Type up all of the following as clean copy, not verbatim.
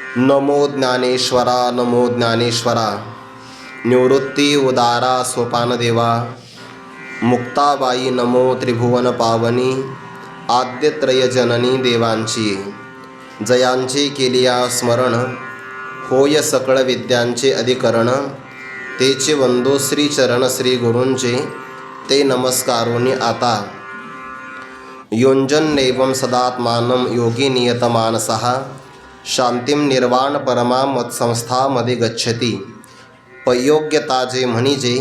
नमो ज्ञानेश्वरा नमो ज्ञानेश्वरा। निवृत्ती उदारा सोपानदेवा। मुक्ताबाई नमो त्रिभुवन पावनी। आद्यत्रयजननी देवांची जयांचे केलिया स्मरण। होय सकळ विद्यांचे अधिकरण। तेचे वंदो श्रीचरण श्री गुरूंचे ते नमस्कारोनी आता। योंजन्नैवं सदात्मानं योगी नियतमानसः। शांतिं निर्वाण परमा मत्संस्थामध्ये गच्छति। पयोग्यता जे म्हणिजे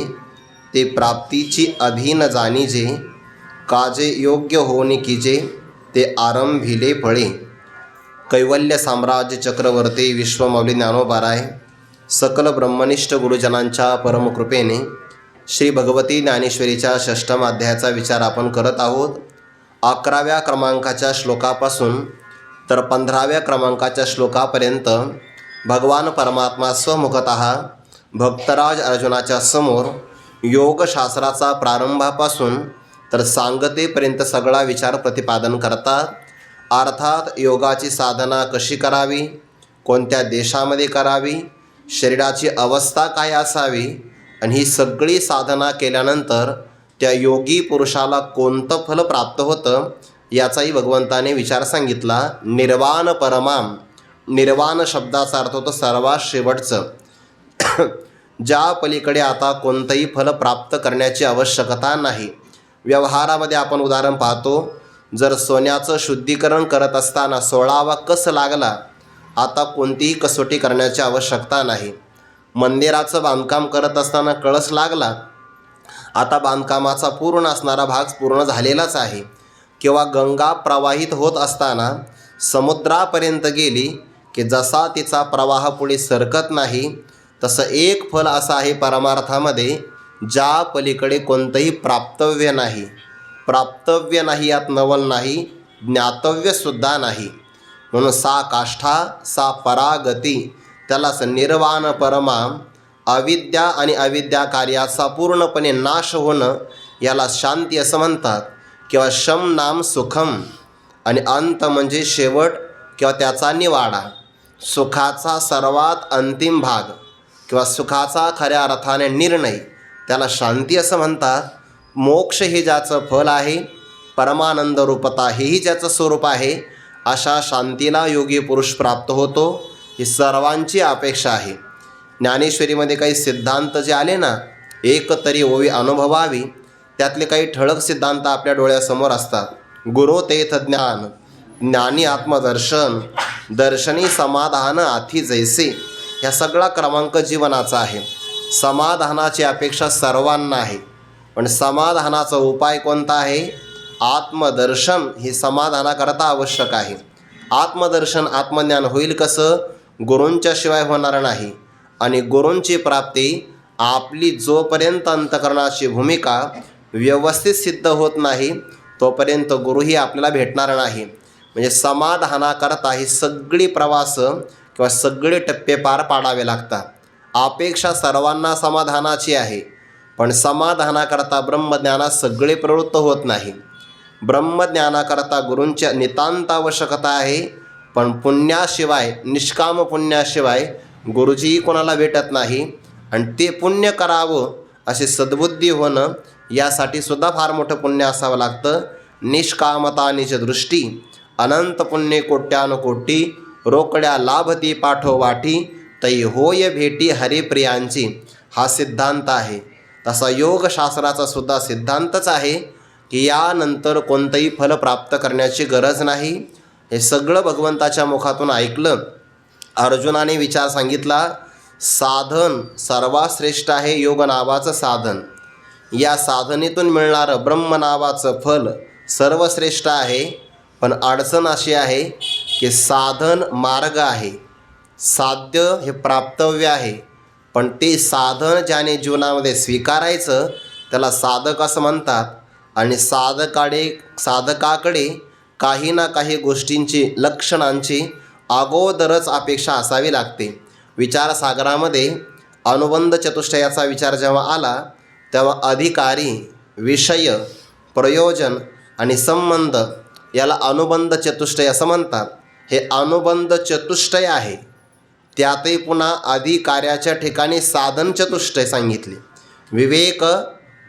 ते प्राप्तीची अधीन जाणिजे। काजे योग्य होनी कीजे ते आरंभिले फळे। कैवल्य साम्राज्य चक्रवर्ती विश्वमौली ज्ञानोबाराय सकल ब्रह्मनिष्ठ गुरुजनांच्या परमकृपेने श्री भगवती ज्ञानेश्वरीच्या षष्ठम अध्यायाचा विचार आपण करत आहोत। 11व्या क्रमांकाच्या श्लोकापासून तर 15व्या क्रमांकाच्या श्लोकापर्यंत भगवान परमात्मा स्वमुखतः भक्तराज अर्जुनाच्या समोर योगशास्त्राचा प्रारंभापासून तर सांगतेपर्यंत सगळा विचार प्रतिपादन करतात। अर्थात योगाची साधना कशी करावी, कोणत्या देशामध्ये करावी, शरीराची अवस्था काय असावी आणि ही सगळी साधना केल्यानंतर त्या योगी पुरुषाला कोणतं फल प्राप्त होतं याचाही भगवंताने विचार सांगितला। निर्वाण परमाम, निर्वाण शब्दाचा अर्थ होतो सर्वात शेवटचं, ज्या पलीकडे आता कोणतंही फल प्राप्त करण्याची आवश्यकता नाही। व्यवहारामध्ये आपण उदाहरण पाहतो, जर सोन्याचं शुद्धीकरण करत असताना 16वा कस लागला, आता कोणतीही कसोटी करण्याची आवश्यकता नाही। मंदिराचं बांधकाम करत असताना कळस लागला, आता बांधकामाचा पूर्ण असणारा भाग पूर्ण झालेलाच आहे। किंवा गंगा प्रवाहित होत असताना समुद्रापर्यंत गेली की जसा तिचा प्रवाह पुढे सरकत नाही, तसं एक फल असं आहे परमार्थामध्ये, ज्या पलीकडे कोणतंही प्राप्तव्य नाही। प्राप्तव्य नाही यात नवल नाही, ज्ञातव्यसुद्धा नाही। म्हणून सा काष्ठा सा परागती, त्यालाच निर्वाण परमा, अविद्या आणि अविद्या कार्याचा पूर्णपणे नाश होणं याला शांती असं म्हणतात। किंवा शम नाम सुखम, आणि अंत म्हणजे शेवट किंवा त्याचा निवाडा, सुखाचा सर्वात अंतिम भाग किंवा सुखाचा खऱ्या अर्थाने निर्णय, त्याला शांती असं म्हणतात। मोक्ष हे ज्याचं फल आहे, परमानंद रूपता हेही ज्याचं स्वरूप आहे, अशा शांतीला योगी पुरुष प्राप्त होतो, ही सर्वांची अपेक्षा आहे। ज्ञानेश्वरीमध्ये काही सिद्धांत जे आले ना, एक तरी ओवी अनुभवावी, त्यातले काही ठळक सिद्धांत आपल्या डोळ्यासमोर असतात। गुरु तेथ ज्ञान, ज्ञानी आत्मदर्शन, दर्शनी समाधान आथी जैसे, ह्या सगळा क्रमांक जीवनाचा आहे। समाधानाची अपेक्षा सर्वांना आहे, पण समाधानाचा उपाय कोणता आहे? आत्मदर्शन हे समाधानाकरता आवश्यक आहे। आत्मदर्शन आत्मज्ञान होईल कसं? गुरूंच्या शिवाय होणार नाही। आणि गुरूंची प्राप्ती आपली जोपर्यंत अंतकरणाची भूमिका व्यवस्थित सिद्ध होत नाही तोपर्यंत गुरुही आपल्याला भेटणार नाही। म्हणजे समाधानाकरता ही सगळी प्रवास किंवा सगळे टप्पे पार पाडावे लागतात। अपेक्षा सर्वांना समाधानाची आहे, पण समाधानाकरता ब्रह्मज्ञानात सगळे प्रवृत्त होत नाही। ब्रह्मज्ञानाकरता गुरूंच्या नितांत आवश्यकता आहे, पण पुण्याशिवाय, निष्काम पुण्याशिवाय गुरुजीही कोणाला भेटत नाही। आणि ते पुण्य करावं असे सद्बुद्धी होणं यासाठी सुद्धा फार मोठं पुण्य असावं लागतं। निष्कामता निज दृष्टी, अनंत पुण्य कोट्यानुकोटी, रोकड्या लाभती पाठोवाटी, तै होय भेटी हरिप्रियांची, हा सिद्धांत आहे। तसा योगशास्त्राचा सुद्धा सिद्धांतच आहे की यानंतर कोणतंही फल प्राप्त करण्याची गरज नाही। हे सगळं भगवंताच्या मुखातून ऐकलं। अर्जुनाने विचार सांगितला, साधन सर्वात श्रेष्ठ आहे योग नावाचं साधन। या साधनेतून मिळणारं ब्रह्म नावाचं फल सर्वश्रेष्ठ आहे, पण अडचण अशी आहे की साधन मार्ग आहे, साध्य हे प्राप्तव्य आहे, पण ते साधन ज्याने जीवनामध्ये स्वीकारायचं त्याला साधक असं म्हणतात। आणि साधकाकडे काही ना काही गोष्टींची, लक्षणांची अगोदरच अपेक्षा असावी लागते। विचारसागरामध्ये अनुबंध चतुष्टयाचा विचार जेव्हा आला तेव्हा अधिकारी, विषय, प्रयोजन आणि संबंध याला अनुबंध चतुष्टय असं म्हणतात। हे अनुबंध चतुष्टय आहे, त्यातही पुन्हा अधिकार्याच्या ठिकाणी साधन चतुष्टय सांगितले. विवेक,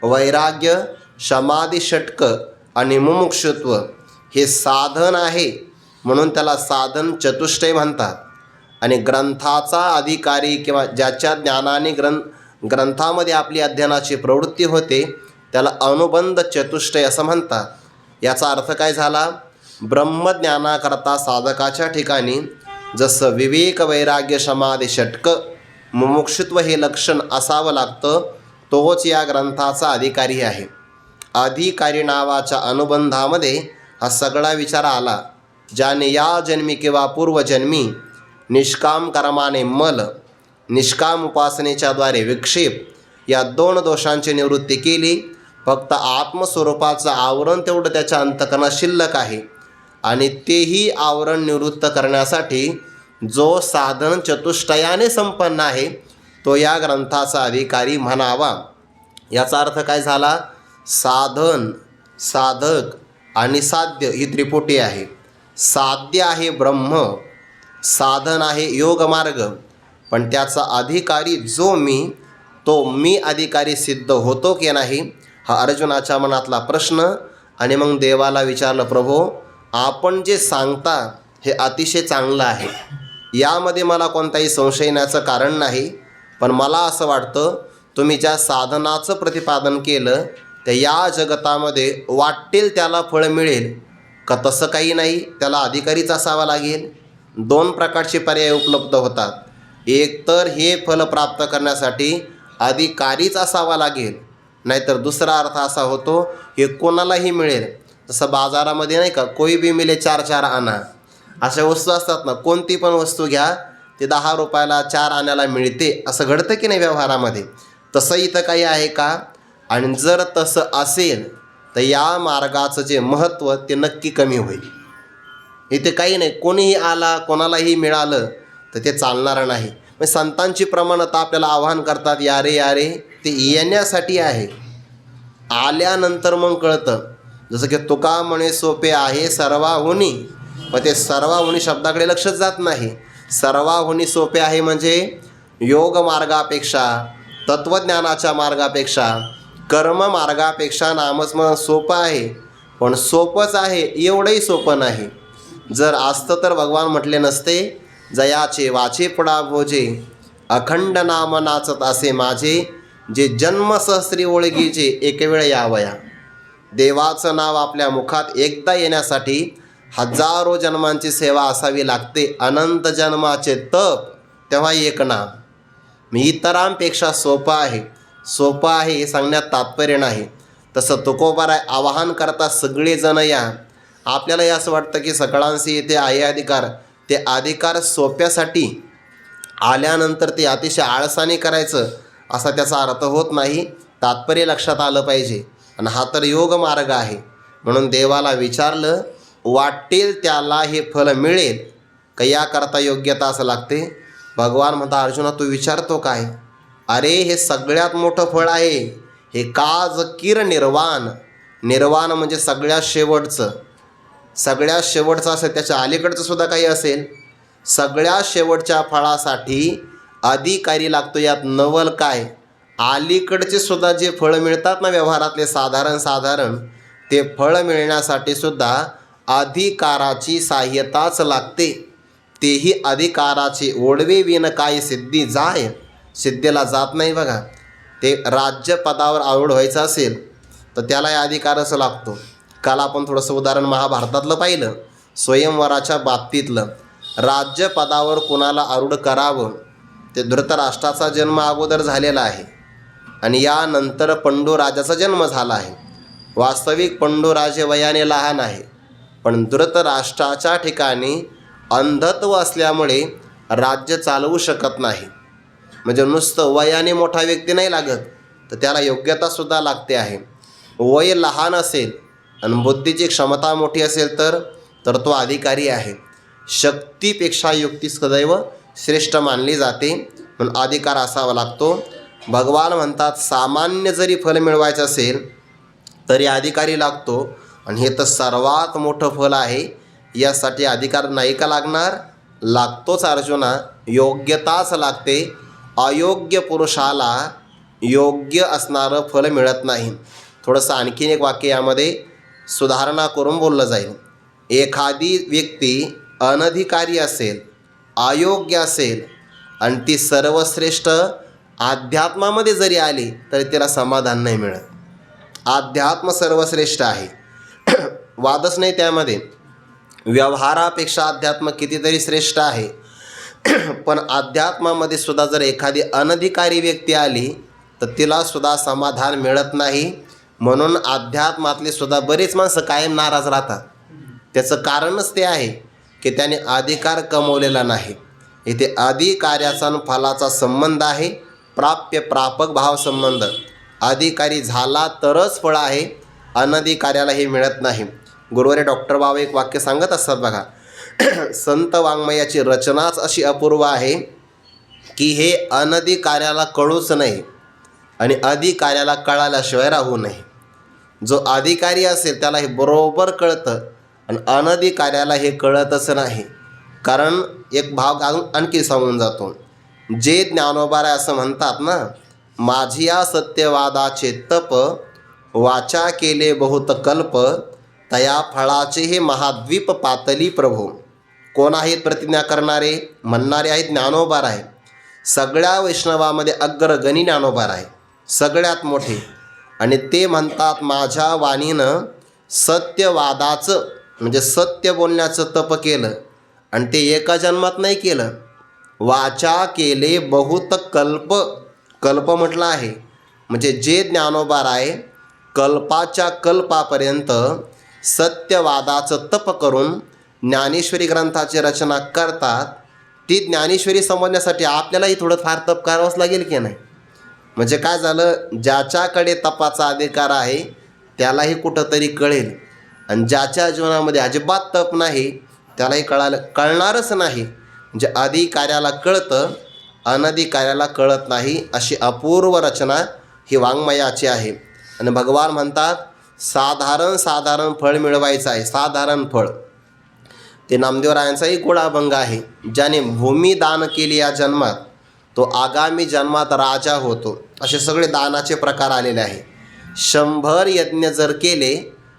वैराग्य, समाधी षटक आणि मुमुक्षुत्व हे साधन आहे, म्हणून त्याला साधन चतुष्टय म्हणतात. आणि ग्रंथाचा अधिकारी किंवा ज्याच्या ज्ञानाने ग्रंथामध्ये आपली अध्ययनाची प्रवृत्ती होते त्याला अनुबंध चतुष्टय असं म्हणतात. याचा अर्थ काय झाला? ब्रह्मज्ञानाकरता साधकाच्या ठिकाणी जसं विवेक, वैराग्य, समाधी षटक, मुमुक्षुत्व हे लक्षण असावं लागतं, तोच या ग्रंथाचा अधिकारी आहे. अधिकारी नावाच्या अनुबंधामध्ये हा सगळा विचार आला. ज्याने या जन्मी किंवा पूर्वजन्मी निष्काम कर्माने मल, निष्काम उपासनेच्या द्वारे विक्षेप या 2 दोषांची निवृत्ती केली. फक्त आत्मस्वरूपाचं आवरण तेवढं त्याच्या अंतःकरणात शिल्लक आहे आणि तेही आवरण निवृत्त करण्यासाठी जो साधन चतुष्टयाने संपन्न आहे तो या ग्रंथाचा अधिकारी म्हणावा. याचा अर्थ काय झाला? साधन, साधक आणि साध्य ही त्रिपुटी आहे. साध्य आहे ब्रह्म, साधन आहे योगमार्ग, पण त्याचा अधिकारी जो मी, तो मी अधिकारी सिद्ध होतो की नाही हा अर्जुनाच्या मनातला प्रश्न. आणि मग देवाला विचारलं, प्रभो आपण जे सांगता हे अतिशय चांगलं आहे, यामध्ये मला कोणताही संशय येण्याचं कारण नाही, पण मला असं वाटतं तुम्ही ज्या साधनाचं प्रतिपादन केलं ते या जगतामध्ये वाटेल त्याला फळ मिळेल का? तसं काही नाही, त्याला अधिकारीच असावा लागेल. 2 प्रकारचे पर्याय उपलब्ध होतात. एक तर हे फल प्राप्त करण्यासाठी अधिकारीच असावा लागेल, नाहीतर दुसरा अर्थ असा होतो हे कोणालाही मिळेल. जसं बाजारामध्ये नाही का, कोई भी मिले 4-4 आना, अशा वस्तू असतात ना. कोणती पण वस्तू घ्या ते 10 रुपयाला 4 आण्याला मिळते, असं घडतं की नाही व्यवहारामध्ये? तसं इथं काही आहे का? आणि जर तसं असेल तर या मार्गाचं जे महत्त्व ते नक्की कमी होईल. इथे काही नाही, कोणीही आला कोणालाही मिळालं तर ते चालणार नाही. मग संतांची प्रमाणता आपल्याला आवाहन करतात, या रे या रे, ते येण्यासाठी आहे. आल्यानंतर मग कळतं. जसं की तुका म्हणे सोपे आहे सर्वाहुनी, पण ते सर्वाहुनी शब्दाकडे लक्षच जात नाही. सर्वाहुनी सोपे आहे म्हणजे योग मार्गापेक्षा, तत्त्वज्ञानाच्या मार्गापेक्षा, कर्म मार्गापेक्षा नामस्मरण सोपं आहे. पण सोपंच आहे एवढंही सोपं नाही. जर असतं तर भगवान म्हटले नसते, जयाचे वाचे पुढा भोजे, अखंड नाम नाचत असे माझे, जे जन्म सहस्री ओळखीचे एक वेळ यावया. देवाचं नाव आपल्या मुखात एकदा येण्यासाठी हजारो जन्मांची सेवा असावी लागते. अनंत जन्माचे तप तेव्हा एक नाम. मी इतरांपेक्षा सोपं आहे, सोपं आहे हे सांगण्यात तात्पर्य नाही. तसं तुकोबाराय आवाहन करता सगळेजण या. आपल्यालाही असं वाटतं की सगळ्यांशी येथे आहे अधिकार. ते अधिकार सोप्यासाठी आल्यानंतर ते अतिशय आळसाने करायचं असा त्याचा अर्थ होत नाही. तात्पर्य लक्षात आलं पाहिजे. आणि हा तर योग मार्ग आहे. म्हणून देवाला विचारलं, वाटेल त्याला हे फल मिळेल का? याकरता योग्यता असं लागते. भगवान म्हणता, अर्जुना तू विचारतो काय? अरे हे सगळ्यात मोठं फळ आहे. हे काज किर निर्वाण. निर्वाण म्हणजे सगळ्यात शेवटचं. सगळ्यात शेवटचं असेल, त्याच्या अलीकडचं सुद्धा काही असेल. सगळ्यात शेवटच्या फळासाठी अधिकारी लागतो. यात नवल काय? अलीकडचे सुद्धा जे फळं मिळतात ना व्यवहारातले साधारण ते फळ मिळण्यासाठी सुद्धा अधिकाराची सहाय्यताच लागते. तेही अधिकाराची ओढवे विन काय सिद्धी जाय. सिद्धीला जात नाही बघा. ते राज्यपदावर आवड व्हायचं असेल तर त्यालाही अधिकारच लागतो. काल आपण थोडंसं उदाहरण महाभारतातलं पाहिलं, स्वयंवराच्या बाबतीतलं. राज्यपदावर कुणाला आरूढ करावं ते धृतराष्ट्राचा जन्म अगोदर झालेला आहे आणि यानंतर पंडूराजाचा जन्म झाला आहे. वास्तविक पंडूराजे वयाने लहान आहे, पण धृतराष्ट्राच्या ठिकाणी अंधत्व असल्यामुळे राज्य चालवू शकत नाही. म्हणजे नुसतं वयाने मोठा व्यक्ती नाही लागत, तर त्याला योग्यतासुद्धा लागते आहे. वय लहान असेल आणि बुद्धीची क्षमता मोठी असेल तर तो अधिकारी आहे. शक्तीपेक्षा युक्ती सदैव श्रेष्ठ मानली जाते, म्हणून अधिकार असावा लागतो. भगवान म्हणतात, सामान्य जरी फल मिळवायचं असेल तरी अधिकारी लागतो. आणि हे तर सर्वात मोठं फल आहे, यासाठी अधिकार नाही का लागणार? लागतोच अर्जुना, योग्यताच लागते. अयोग्य पुरुषाला योग्य असणारं फल मिळत नाही. थोडंसं आणखीन एक वाक्य यामध्ये सुधारणा करून बोललं जाईल. एखादी व्यक्ती अनधिकारी असेल, अयोग्य असेल आणि ती सर्वश्रेष्ठ अध्यात्मामध्ये जरी आली तरी तिला समाधान नाही मिळत. अध्यात्म सर्वश्रेष्ठ आहे, वादच नाही त्यामध्ये. व्यवहारापेक्षा अध्यात्म कितीतरी श्रेष्ठ आहे. पण अध्यात्मामध्ये सुद्धा जर एखादी अनधिकारी व्यक्ती आली तर तिला सुद्धा समाधान मिळत नाही. म्हणून अध्यात्मातले सुद्धा बरेच माणसं कायम नाराज राहतात. त्याचं कारणच ते आहे की त्याने अधिकार कमवलेला नाही. इथे अधिकार्याचा आणि फलाचा संबंध आहे, प्राप्य प्रापक भाव संबंध. अधिकारी झाला तरच फळ आहे, अनधिकार्याला हे मिळत नाही. गुरुवारी डॉक्टर बाबा एक वाक्य सांगत असतात बघा, संत वाङ्मयाची रचनाच अशी अपूर्व आहे की हे अनधिकार्याला कळूच नाही आणि अधिकार्याला कळाल्याशिवाय राहू नये. जो अधिकारी असेल त्याला हे बरोबर कळतं आणि अनधिकार्याला हे कळतच नाही. कारण एक भाग आणखी सांगून जातो. जे ज्ञानोबा आहे असं म्हणतात ना, माझी या सत्यवादाचे तप, वाचा केले बहुत कल्प, तया फळाचे हे महाद्वीप पातली प्रभो. कोण आहेत प्रतिज्ञा करणारे? म्हणणारे आहेत ज्ञानोबा आहे. सगळ्या वैष्णवामध्ये अग्रगणी ज्ञानोबा आहे, सगळ्यात मोठे. आणि ते म्हणतात माझ्या वाणीनं सत्यवादाचं म्हणजे सत्य बोलण्याचं तप केलं आणि ते एका जन्मात नाही केलं. वाचा केले बहुत कल्प, कल्प म्हटलं आहे म्हणजे जे ज्ञानोबा आहे कल्पाच्या कल्पापर्यंत सत्यवादाचं तप करून ज्ञानेश्वरी ग्रंथाची रचना करतात. ती ज्ञानेश्वरी समजण्यासाठी आपल्यालाही थोडं फार तप करावंच लागेल की नाही. म्हणजे काय झालं, ज्याच्याकडे तपाचा अधिकार आहे त्यालाही कुठंतरी कळेल आणि ज्याच्या जीवनामध्ये अजिबात तप नाही त्यालाही कळणारच नाही. म्हणजे अधिकार्याला कळतं, अनधिकार्याला कळत नाही. अशी अपूर्व रचना ही वाङ्मयाची आहे. आणि भगवान म्हणतात साधारण फळ मिळवायचं आहे, साधारण फळ. ते नामदेवरायांचाही गोडाभंग आहे. ज्याने भूमी दान केली या जन्मात तो आगामी जन्मात राजा होतो. असे सगळे दानाचे प्रकार आलेले आहे. 100 यज्ञ जर केले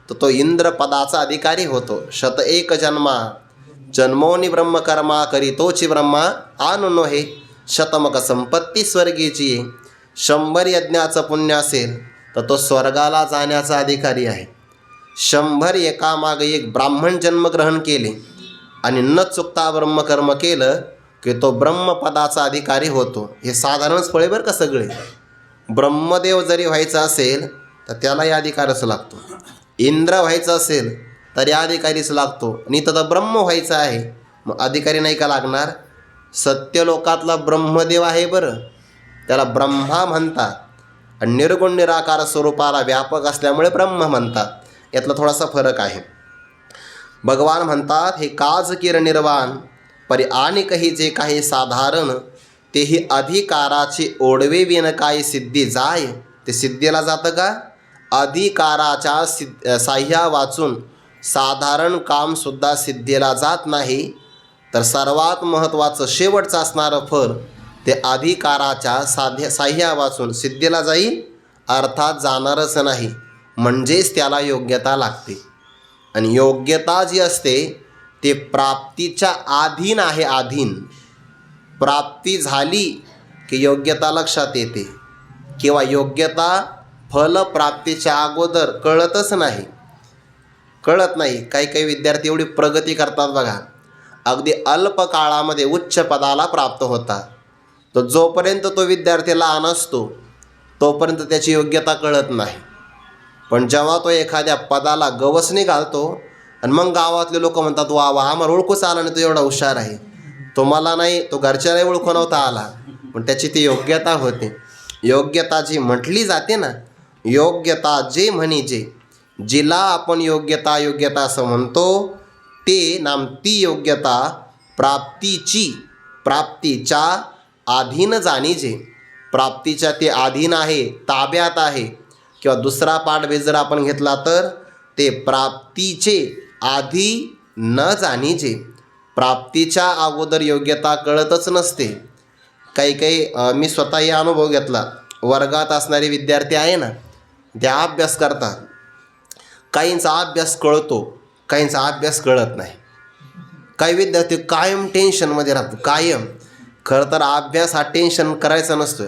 तर तो इंद्रपदाचा अधिकारी होतो. 101 जन्मा जन्मोनी ब्रह्मकर्मा करीतोची ब्रह्मा आणून हे शतमक संपत्ती स्वर्गीची. 100 यज्ञाचं पुण्य असेल तर तो स्वर्गाला जाण्याचा अधिकारी आहे. 100 एकामागे एक ब्राह्मण जन्मग्रहण केले आणि न चुकता ब्रह्मकर्म केलं की तो ब्रह्मपदाचा अधिकारी होतो. हे साधारणच फळे बरं का सगळे. ब्रह्मदेव जरी व्हायचं असेल तर त्यालाही अधिकारच लागतो. इंद्र व्हायचं असेल तरी अधिकारीच लागतो. आणि तर ब्रह्म व्हायचं आहे मग अधिकारी नाही का लागणार. सत्यलोकातला ब्रह्मदेव आहे बरं, त्याला ब्रह्मा म्हणतात. आणि निर्गुण निराकार स्वरूपाला व्यापक असल्यामुळे ब्रह्म म्हणतात. यातला थोडासा फरक आहे. भगवान म्हणतात हे काज किर निर्वाण परी आणि काही जे काही साधारण तेही अधिकाराची ओढवे विन काही सिद्धी जाय. ते सिद्धीला जातं का? अधिकाराच्या साह्या वाचून साधारण कामसुद्धा सिद्धीला जात नाही. तर सर्वात महत्त्वाचं शेवटचं असणारं फळ ते अधिकाराच्या साह्या वाचून सिद्धीला जाईल, अर्थात जाणारच नाही. म्हणजेच त्याला योग्यता लागते. आणि योग्यता जी असते ते प्राप्तीच्या अधीन आहे. अधीन प्राप्ती झाली की योग्यता लक्षात येते, किंवा योग्यता फलप्राप्तीच्या अगोदर कळत नाही. काही विद्यार्थी एवढी प्रगती करतात बघा, अगदी अल्प काळामध्ये उच्च पदाला प्राप्त होतात. तर जोपर्यंत तो विद्यार्थी लहान असतो तोपर्यंत त्याची योग्यता कळत नाही. पण जेव्हा तो एखाद्या पदाला गवसणी घालतो आणि मग गावातले लोक म्हणतात वा वा आम्हाला ओळखूच आला नाही, तो एवढा हुशार आहे. तुम्हाला नाही, तो घरच्यालाही ओळखू नव्हता आला, पण त्याची ती योग्यता होते. योग्यता जी म्हटली जाते ना, योग्यता जे म्हणजे जिला आपण योग्यता असं म्हणतो ती योग्यता प्राप्तीच्या अधीन जाणीजे. प्राप्तीच्या ते अधीन आहे, ताब्यात आहे. किंवा दुसरा पाठ जर आपण घेतला तर ते प्राप्तीचे आधी न जाणीजे. प्राप्तीच्या अगोदर योग्यता कळतच नसते. काही काही मी स्वतःही अनुभव घेतला. वर्गात असणारे विद्यार्थी आहे ना, ते अभ्यास करतात. काहींचा अभ्यास कळतो, काहींचा अभ्यास कळत नाही. काही विद्यार्थी कायम टेन्शनमध्ये राहतो, कायम. खरं तर अभ्यास हा टेन्शन करायचा नसतो.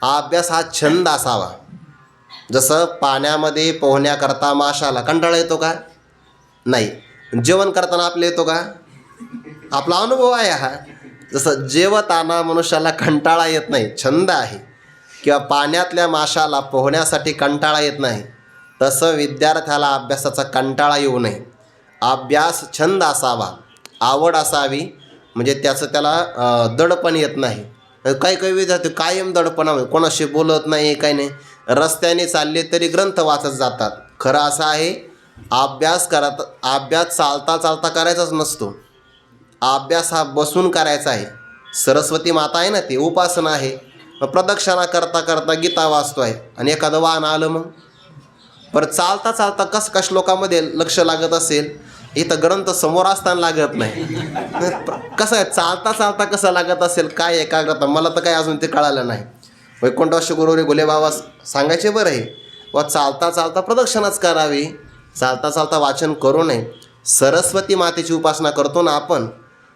अभ्यास हा छंद असावा. जसं पाण्यामध्ये पोहण्याकरता माशाला कंटाळा येतो का? नाही. जेवण करताना आपलं येतो का? आपला अनुभव आहे हा. जसं जेवताना मनुष्याला कंटाळा येत नाही, छंद आहे, किंवा पाण्यातल्या माशाला पोहण्यासाठी कंटाळा येत नाही, तसं विद्यार्थ्याला अभ्यासाचा कंटाळा येऊ नये. अभ्यास छंद असावा, आवड असावी, म्हणजे त्याचं त्याला दडपण येत नाही. काही काही विद्यार्थी कायम दडपणामध्ये, कोणाशी बोलत नाही, काही नाही, रस्त्याने चालले तरी ग्रंथ वाचत जातात. खरं असं आहे, अभ्यास चालता चालता करायचाच नसतो. अभ्यास हा बसून करायचा आहे. सरस्वती माता आहे ना, ती उपासना आहे. प्रदक्षिणा करता करता गीता वाचतो आहे आणि एखादं वाहन आलं मग. बरं चालता चालता कसं का श्लोकामध्ये लक्ष लागत असेल, इथं ग्रंथ समोर असताना लागत नाही. कसं आहे, चालता चालता कसं लागत असेल, काय एकाग्रता, मला तर काय अजून ते कळालं नाही. वैकुंठ गुरुवरी घुले बाबा सांगायचे बरं आहे, व चालता चालता प्रदक्षिणाच करावी, चालता चालता वाचन करू नये. सरस्वती मातेची उपासना करतो ना आपण,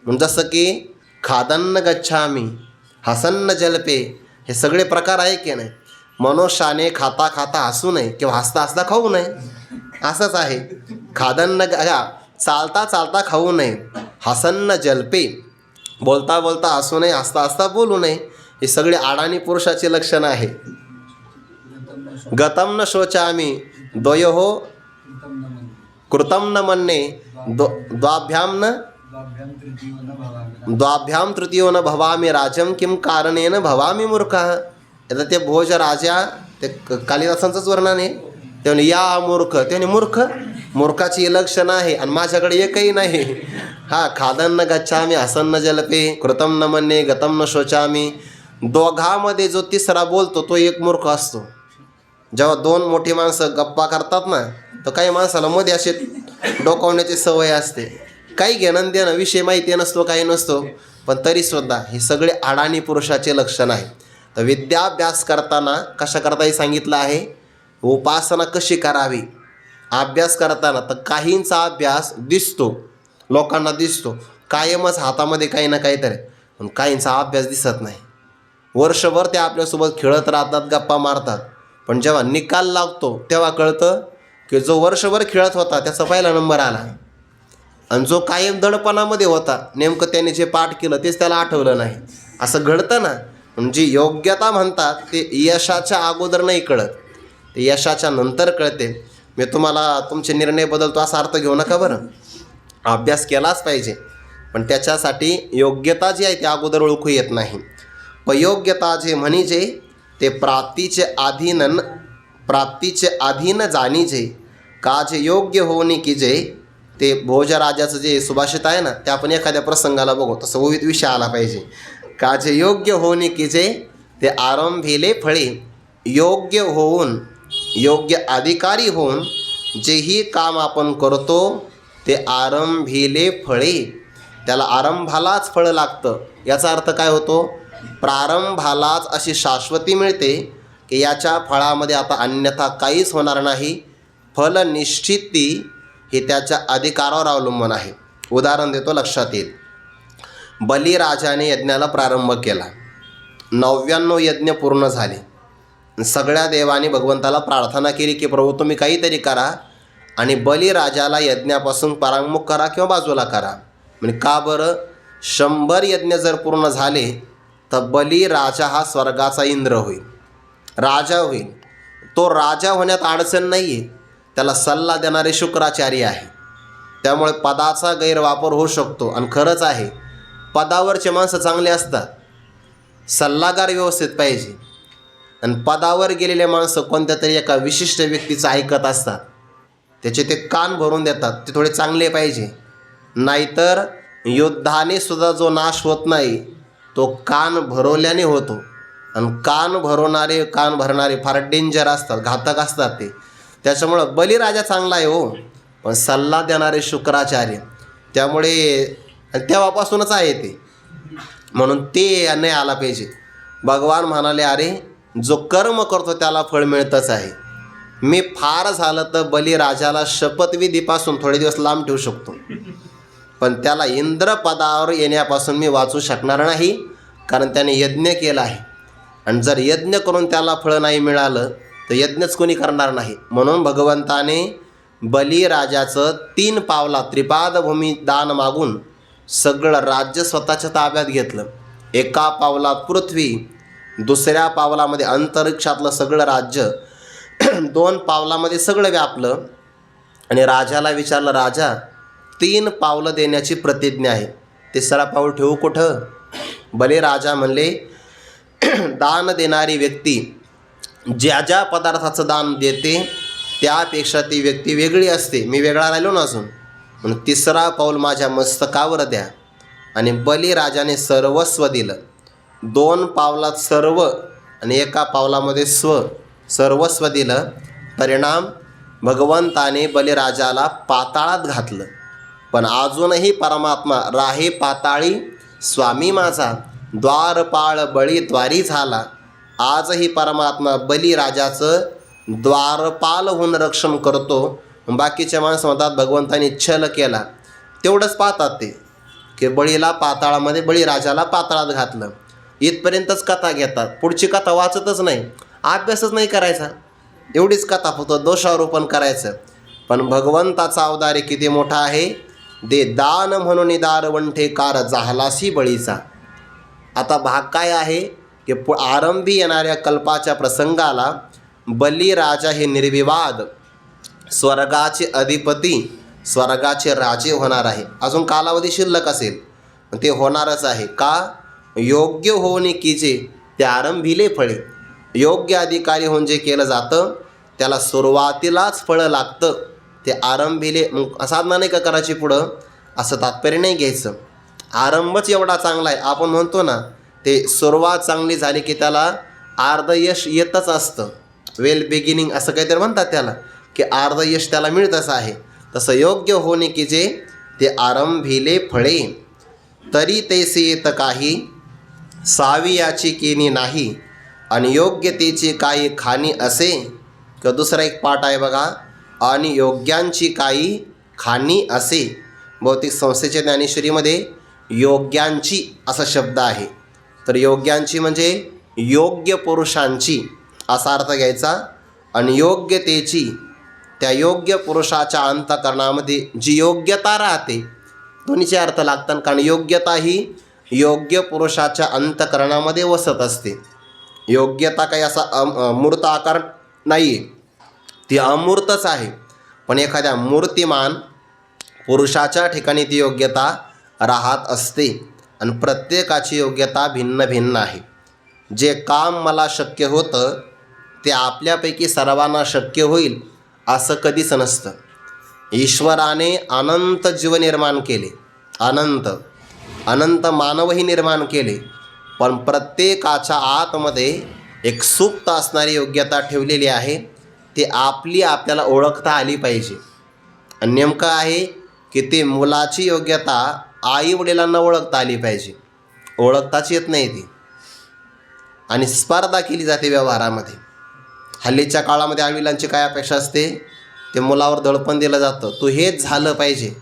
जसं की खादन्न गच्छामी, हसन्न जलपे, हे सगळे प्रकार आहे की नाही. मनुष्याने खाता खाता हसू नये किंवा हसता हसता खाऊ नये, असंच आहे. खादन्न चालता चालता खाऊ नये, हसन्न जलपे, बोलता बोलता हसू नये, हसता हसता बोलू नये. हे सगळे अडाणी पुरुषाचे लक्षण आहे. गतम न शोचामी द्वयोः कृतं न मन्ये द्वाभ्याम तृतीयो न भवामी राजम किम कारणेन भवामी मूर्खः. आता ते भोज राजा, ते कालिदासांचंच वर्णन आहे. ते म्हणे या मूर्ख, ते म्हणे मूर्खाची लक्षण आहे आणि माझ्याकडे एकही नाही. हा, खादन्न गच्छामी, हसन्न जलपे, कृतं न मन्ये, गतम न शोचामी. दोघांमध्ये जो तिसरा बोलतो तो एक मूर्ख असतो. जेव्हा दोन मोठी माणसं गप्पा करतात ना, तर काही माणसाला मध्ये असे डोकावण्याची सवय असते. काही घेणं देणं, विषय माहिती नसतो, काही नसतो, पण तरीसुद्धा हे सगळे अडाणी पुरुषाचे लक्षण आहे. तर विद्याभ्यास करताना कशा करताही सांगितलं आहे, उपासना कशी करावी. अभ्यास करताना तर काहींचा अभ्यास दिसतो, लोकांना दिसतो, कायमच हातामध्ये काही ना काहीतरी, पण काहींचा अभ्यास दिसत नाही. वर्षभर ते आपल्यासोबत खेळत राहतात, गप्पा मारतात, पण जेव्हा निकाल लागतो तेव्हा कळतं की जो वर्षभर खेळत होता त्याचा पहिला नंबर आला, आणि जो कायम दडपणामध्ये होता, नेमकं त्याने जे पाठ केलं तेच त्याला आठवलं नाही. असं घडतं ना. म्हणजे योग्यता म्हणतात ते यशाच्या अगोदर नाही कळत, ते यशाच्या नंतर कळते. मी तुम्हाला तुमचे निर्णय बदलतो असा अर्थ घेऊ नका बरं. अभ्यास केलाच पाहिजे, पण त्याच्यासाठी योग्यता जी आहे ती अगोदर ओळखू येत नाही. पयोग्यता जे म्हणजे ते प्राप्तीचे अधीन जाणीजे, काज योग्य होणे की जे. ते भोजराजाचं जे सुभाषित आहे ना, ते आपण एखाद्या प्रसंगाला बघू, तसं विविध विषय आला पाहिजे. काज योग्य होणे की जे, ते आरंभिले फळे. योग्य होऊन, योग्य अधिकारी होऊन जेही काम आपण करतो ते आरंभिले फळे, त्याला आरंभालाच फळ लागतं. याचा अर्थ काय होतो, प्रारंभालाच अशी शाश्वती मिळते की याच्या फळामध्ये आता अन्यथा काहीच होणार नाही. फलनिश्चिती हे त्याच्या अधिकारावर अवलंबून आहे. उदाहरण देतो, लक्षात येईल. बलिराजाने यज्ञाला प्रारंभ केला, 99 यज्ञ पूर्ण झाले. सगळ्या देवाने भगवंताला प्रार्थना केली की प्रभू तुम्ही काहीतरी करा आणि बलिराजाला यज्ञापासून परांगमुख करा किंवा बाजूला करा. म्हणजे का बरं, 100 यज्ञ जर पूर्ण झाले तर बलिराजा हा स्वर्गाचा इंद्र होईल, राजा होईल. तो राजा होण्यात अडचण नाही आहे, त्याला सल्ला देणारे शुक्राचार्य आहे. त्यामुळे पदाचा गैरवापर होऊ शकतो. आणि खरंच आहे, पदावरचे माणसं चांगले असतात, सल्लागार व्यवस्थित पाहिजे. आणि पदावर गेलेले माणसं कोणत्या तरी एका विशिष्ट व्यक्तीचं ऐकत असतात, त्याचे ते कान भरून देतात, ते थोडे चांगले पाहिजे. नाहीतर युद्धाने सुद्धा जो नाश होत नाही तो कान भरवल्याने होतो. आणि कान भरणारे फार डेंजर असतात, घातक असतात ते. त्याच्यामुळं बलिराजा चांगला आहे हो, पण सल्ला देणारे शुक्राचार्य. त्यामुळे आणि तेव्हापासूनच आहे ते, म्हणून ते नाही आला पाहिजे. भगवान म्हणाले, अरे जो कर्म करतो त्याला फळ मिळतंच आहे. मी फार झालं तर बलिराजाला शपथविधीपासून थोडे दिवस लांब ठेवू शकतो, पण त्याला इंद्रपदावर येण्यापासून मी वाचू शकणार नाही, कारण त्याने यज्ञ केला आहे. आणि जर यज्ञ करून त्याला फळ नाही मिळालं तर यज्ञच कोणी करणार नाही. म्हणून भगवंताने बलिराजाचं 3 पावलात त्रिपादभूमी दान मागून सगळं राज्य स्वतःच्या ताब्यात घेतलं. एका पावलात पृथ्वी, दुसऱ्या पावलामध्ये अंतरिक्षातलं सगळं राज्य, 2 पावलामध्ये सगळं व्यापलं. आणि राजाला विचारलं, राजा 3 पावलं देण्याची प्रतिज्ञा आहे, तिसरा पाऊल ठेवू कुठं? बलिराजा म्हणले, दान देणारी व्यक्ती ज्या ज्या पदार्थाचं दान देते त्यापेक्षा ती व्यक्ती वेगळी असते, मी वेगळा राहिलो ना अजून, म्हणून तिसरा पाऊल माझ्या मस्तकावर द्या. आणि बलिराजाने सर्वस्व दिलं. 2 पावलात सर्व आणि एका पावलामध्ये सर्वस्व दिलं. परिणाम भगवंताने बलिराजाला पाताळात घातलं. पण अजूनही परमात्मा राहे पाताळी स्वामी माझा, द्वारपाळ बळी द्वारी झाला. आजही परमात्मा बलिराजाचं द्वारपाल होऊन रक्षण करतो. बाकीचे माणसं म्हणतात भगवंताने छल केला, तेवढंच पाहतात ते की बळीला पाताळामध्ये, बळीराजाला पाताळात घातलं, इथपर्यंतच कथा घेतात. पुढची कथा वाचतच नाही, अभ्यासच नाही करायचा, एवढीच कथा फक्त दोषारोपण करायचं. पण भगवंताचा अवतार किती मोठा आहे. दे दान म्हणून दारवंठे कार झालासी बळीचा. आता भाग काय आहे की आरंभी येणाऱ्या कल्पाच्या प्रसंगाला बलिराजा हे निर्विवाद स्वर्गाचे अधिपती, स्वर्गाचे राजे होणार आहे. अजून कालावधी शिल्लक असेल, ते होणारच आहे. का? योग्य होणे कीजे ते आरंभिले फळे. योग्य अधिकारी होऊन जे केलं जातं त्याला सुरुवातीलाच फळं लागतं. ते आरंभिले, मग साधना नाही का करायची पुढं, असं तात्पर्य नाही घ्यायचं. आरंभच एवढा चांगला आहे, आपण म्हणतो ना, ते सुरुवात चांगली झाली की त्याला अर्ध यश येतच असतं. वेल बिगिनिंग असं काहीतरी म्हणतात त्याला, की अर्ध यश त्याला मिळतच आहे. तसं योग्य होणे की जे ते आरंभिले फळे. तरी तैसे येत काही सावी याची केनी नाही, आणि योग्यतेची काही खाणी असे. किंवा दुसरा एक पाठ आहे बघा, आणि योग्यांची काही खाणी असे. भौतिक संस्थेच्या ज्ञानेश्वरीमध्ये योग्यांची असा शब्द आहे. तर योग्यांची म्हणजे योग्य पुरुषांची असा अर्थ घ्यायचा. आणि योग्यतेची, त्या योग्य पुरुषाच्या अंतःकरणामध्ये जी योग्यता राहते, दोन्हीचे अर्थ लागतात. कारण योग्यता ही योग्य पुरुषाच्या अंतःकरणामध्ये वसत असते. योग्यता काही असा मूर्त आकार नाही आहे, ती अमूर्तच आहे. पण एखाद्या मूर्तिमान पुरुषाच्या ठिकाणी ती योग्यता राहत असते. आणि प्रत्येकाची योग्यता भिन्न भिन्न आहे. जे काम मला शक्य होतं ते आपल्यापैकी सर्वांना शक्य होईल असं कधीच नसतं. ईश्वराने अनंत जीव निर्माण केले, अनंत मानवही निर्माण केले, पण प्रत्येकाच्या आतमध्ये एक सुप्त असणारी योग्यता ठेवलेली आहे. ती आपल्याला ओळखता आली पाहिजे. आणि नेमकं आहे की ते मुलाची योग्यता आईवडिलांना ओळखता आली पाहिजे. ओळखताच येत नाही ती, आणि स्पर्धा केली जाते व्यवहारामध्ये. हल्लीच्या काळामध्ये आईवडिलांची काय अपेक्षा असते, ते मुलावर दडपण दिलं जातं, तू हेच झालं पाहिजे.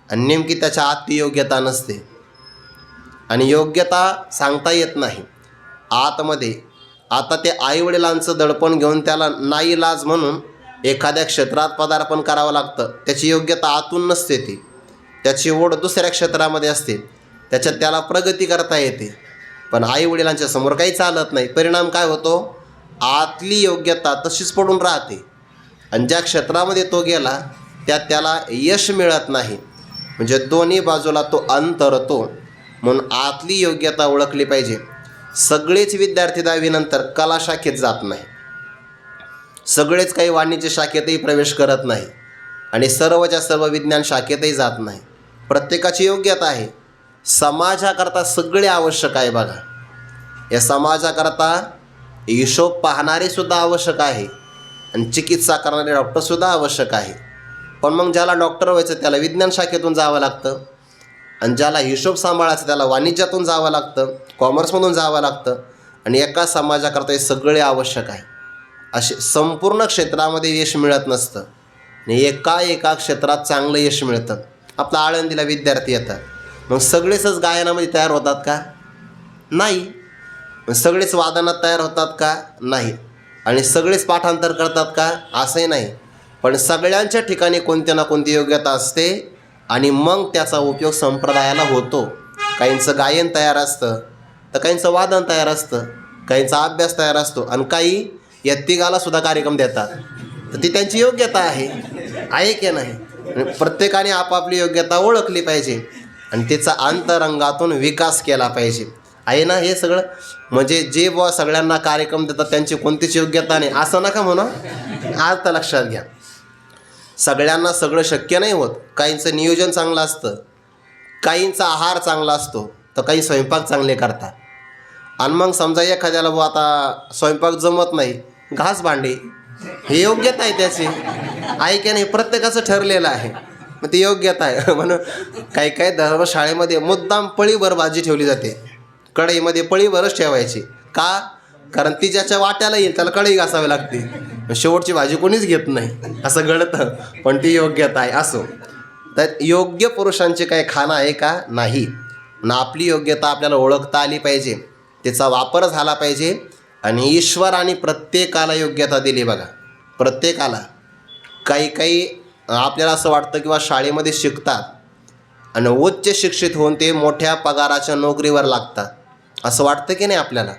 आणि नेमकी त्याच्या आत ती योग्यता नसते. आणि योग्यता सांगता येत नाही आतमध्ये. आता ते आईवडिलांचं दडपण घेऊन त्याला नाईलाज म्हणून एखाद्या क्षेत्रात पदार्पण करावं लागतं. त्याची योग्यता आतून नसते, ती त्याची ओढ दुसऱ्या क्षेत्रामध्ये असते, त्याच्यात त्याला प्रगती करता येते. पण आईवडिलांच्या समोर काही चालत नाही. परिणाम काय होतो, आतली योग्यता तशीच पडून राहते. आणि ज्या क्षेत्रामध्ये तो गेला त्यात त्याला यश मिळत नाही. म्हणजे दोन्ही बाजूला तो अंतरतो. म्हणून आतली योग्यता ओळखली पाहिजे. सगळेच विद्यार्थी 10वी नंतर कला शाखेत जात नाही, सगळेच काही वाणिज्य शाखेतही प्रवेश करत नाही, आणि सर्वच्या सर्व विज्ञान शाखेतही जात नाही. प्रत्येकाची योग्यता आहे. समाजाकरता सगळे आवश्यक आहे बघा. या समाजाकरता हिशोब पाहणारे सुद्धा आवश्यक आहे, आणि चिकित्सा करणारे डॉक्टरसुद्धा आवश्यक आहे. पण मग ज्याला डॉक्टर व्हायचं त्याला विज्ञान शाखेतून जावं लागतं. आणि ज्याला हिशोब सांभाळायचा त्याला वाणिज्यातून जावं लागतं, कॉमर्समधून जावं लागतं. आणि एका समाजाकरता हे सगळे आवश्यक आहे. असे संपूर्ण क्षेत्रामध्ये यश मिळत नसतं आणि एका क्षेत्रात चांगलं यश मिळतं. आपला आळंदीला विद्यार्थी येतात, मग सगळेच गायनामध्ये तयार होतात का? नाही. मग सगळेच वादनात तयार होतात का? नाही. आणि सगळेच पाठांतर करतात का? असंही नाही. पण सगळ्यांच्या ठिकाणी कोणत्या ना कोणती योग्यता असते आणि मग त्याचा उपयोग संप्रदायाला होतो. काहींचं गायन तयार असतं, तर काहींचं वादन तयार असतं, काहींचा अभ्यास तयार असतो आणि काही यत्तिगालासुद्धा कार्यक्रम देतात. तर ती त्यांची योग्यता आहे की नाही? प्रत्येकाने आपापली योग्यता ओळखली पाहिजे आणि त्याचा अंतरंगातून विकास केला पाहिजे. आहे ना हे सगळं? म्हणजे जे बुवा सगळ्यांना कार्यक्रम देतात त्यांची कोणतीच योग्यता नाही असं नका म्हणा. आज तर लक्षात घ्या, सगळ्यांना सगळं शक्य नाही होत. काहींचं नियोजन चांगलं असतं, काहींचा आहार चांगला असतो, तर काही स्वयंपाक चांगले करतात. आणि मग समजा एखाद्याला बुवा आता स्वयंपाक जमत नाही, घास भांडी हे योग्यता आहे त्याची, आहे की नाही? प्रत्येकाचं ठरलेलं आहे, मग ती योग्यता आहे. म्हणून काही धर्मशाळेमध्ये मुद्दाम पळीभर भाजी ठेवली जाते, कढईमध्ये पळीभरच ठेवायची का? कारण ती ज्याच्या वाट्याला येईल त्याला कढई घासावी लागते, शेवटची भाजी कोणीच घेत नाही, असं घडतं. पण ती योग्यता आहे. असो, तर योग्य पुरुषांचे काही खाणं आहे का? नाही. ना आपली योग्यता आपल्याला ओळखता आली पाहिजे, त्याचा वापर झाला पाहिजे. आणि ईश्वराने प्रत्येकाला योग्यता दिली बघा, प्रत्येकाला. काही आपल्याला असं वाटतं किंवा शाळेमध्ये शिकतात आणि उच्च शिक्षित होऊन ते मोठ्या पगाराच्या नोकरीवर लागतात, असं वाटतं की नाही आपल्याला?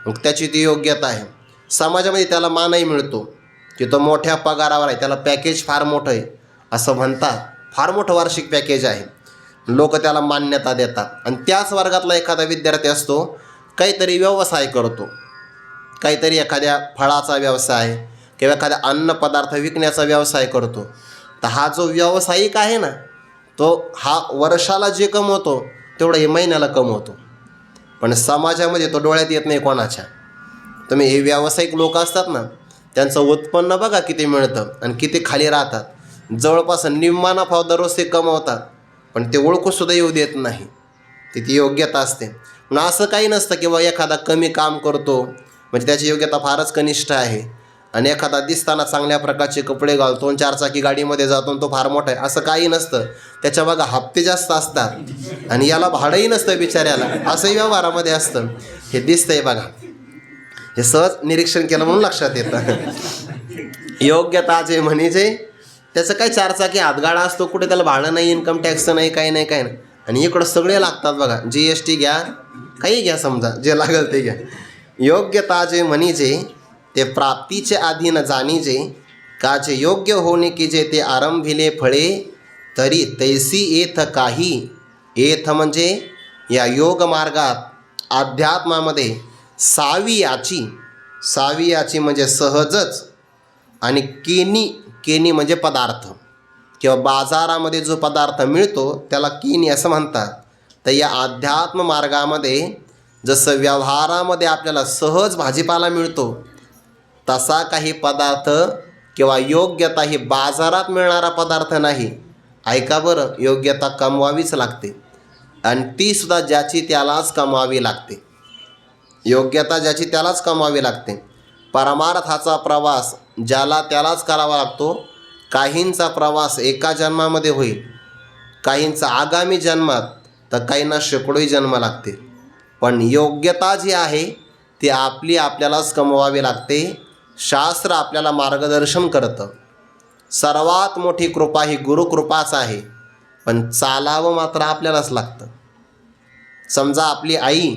मग त्याची ती योग्यता आहे. समाजामध्ये त्याला मानही मिळतो की तो मोठ्या पगारावर आहे, त्याला पॅकेज फार मोठं आहे असं म्हणतात, फार मोठं वार्षिक पॅकेज आहे, लोक त्याला मान्यता देतात. आणि त्याच वर्गातला एखादा विद्यार्थी असतो, काहीतरी व्यवसाय करतो, काहीतरी एखाद्या फळाचा व्यवसाय किंवा एखाद्या अन्नपदार्थ विकण्याचा व्यवसाय करतो. तर हा जो व्यावसायिक आहे ना, तो हा वर्षाला जे कमवतो तेवढं हे महिन्याला कमवतो. पण समाजामध्ये तो डोळ्यात येत नाही कोणाच्या. तुम्ही हे व्यावसायिक लोक असतात ना, त्यांचं उत्पन्न बघा किती मिळतं आणि किती खाली राहतात. जवळपास निम्मा नफा दररोज ते कमवतात, पण ते ओळखूसुद्धा येऊ देत नाही. ती योग्यता असते. म्हणून असं काही नसतं किंवा एखादा कमी काम करतो म्हणजे त्याची योग्यता फारच कनिष्ठ आहे, आणि एखादा दिसताना चांगल्या प्रकारचे कपडे घालतो, 4 चाकी गाडीमध्ये जातो तो फार मोठा आहे, असं काही नसतं. त्याच्या बघा हप्ते जास्त असतात आणि याला भाडंही नसतं बिचाऱ्याला, असंही व्यवहारामध्ये असतं. हे दिसतंय बघा, हे सहज निरीक्षण केलं म्हणून लक्षात येतं. योग्यता जे म्हणजे त्याचं काही 4 चाकी हातगाडा असतो, कुठे त्याला भाडं नाही, इन्कम टॅक्स नाही, काही नाही. आणि इकडं सगळे लागतात बघा, GST घ्या, काही घ्या, समजा जे लागेल ते घ्या. योग्यता जे म्हणजे ते प्राप्तीचे अधीन जाणीजे, का जे योग्य होणे की जे ते आरंभिले फळे, तरी तैसी येथ काही. येथ म्हणजे या योग मार्गात अध्यात्मामध्ये सावी याची म्हणजे सहजच, आणि केनी म्हणजे पदार्थ किंवा बाजारामध्ये जो पदार्थ मिळतो त्याला केनी असं म्हणतात. तर या अध्यात्म मार्गामध्ये जसं व्यवहारामध्ये आपल्याला सहज भाजीपाला मिळतो, तसा काही पदार्थ किंवा योग्यता ही बाजारात मिळणारा पदार्थ नाही. ऐका बरं, योग्यता कमवावीच लागते आणि तीसुद्धा ज्याची त्यालाच कमवावी लागते. योग्यता ज्याची त्यालाच कमवावी लागते. परमार्थाचा प्रवास ज्याला त्यालाच करावा लागतो. काहींचा प्रवास एका जन्मामध्ये होईल, काहींचा आगामी जन्मात, तर काहींना शेकडोही जन्म लागतील. पण योग्यता जी आहे ती आपल्यालाच कमवावी लागते. शास्त्र आपल्याला मार्गदर्शन करतं. सर्वात मोठी कृपा ही गुरुकृपाच आहे, पण चालावं मात्र आपल्यालाच लागतं. समजा आपली आई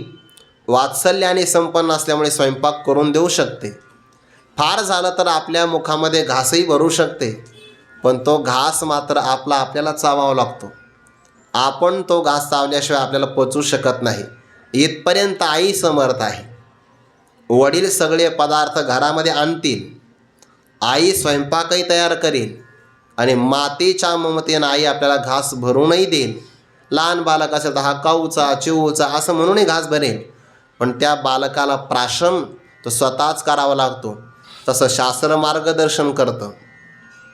वात्सल्याने संपन्न असल्यामुळे स्वयंपाक करून देऊ शकते, फार झालं तर आपल्या मुखामध्ये घासही भरू शकते, पण तो घास मात्र आपल्याला चावावा लागतो. आपण तो घास चावल्याशिवाय आपल्याला पचवू शकत नाही. इथपर्यंत आई समर्थ आहे. वडील सगळे पदार्थ घरामध्ये आणतील, आई स्वयंपाकही तयार करेल आणि मातेच्या ममतेनं आई आपल्याला घास भरूनही देईल. लहान बालक असेल तर हा काऊचा चिवचा असं म्हणूनही घास भरेल, पण त्या बालकाला प्राशन तो स्वतःच करावा लागतो. तसं शास्त्र मार्गदर्शन करतं.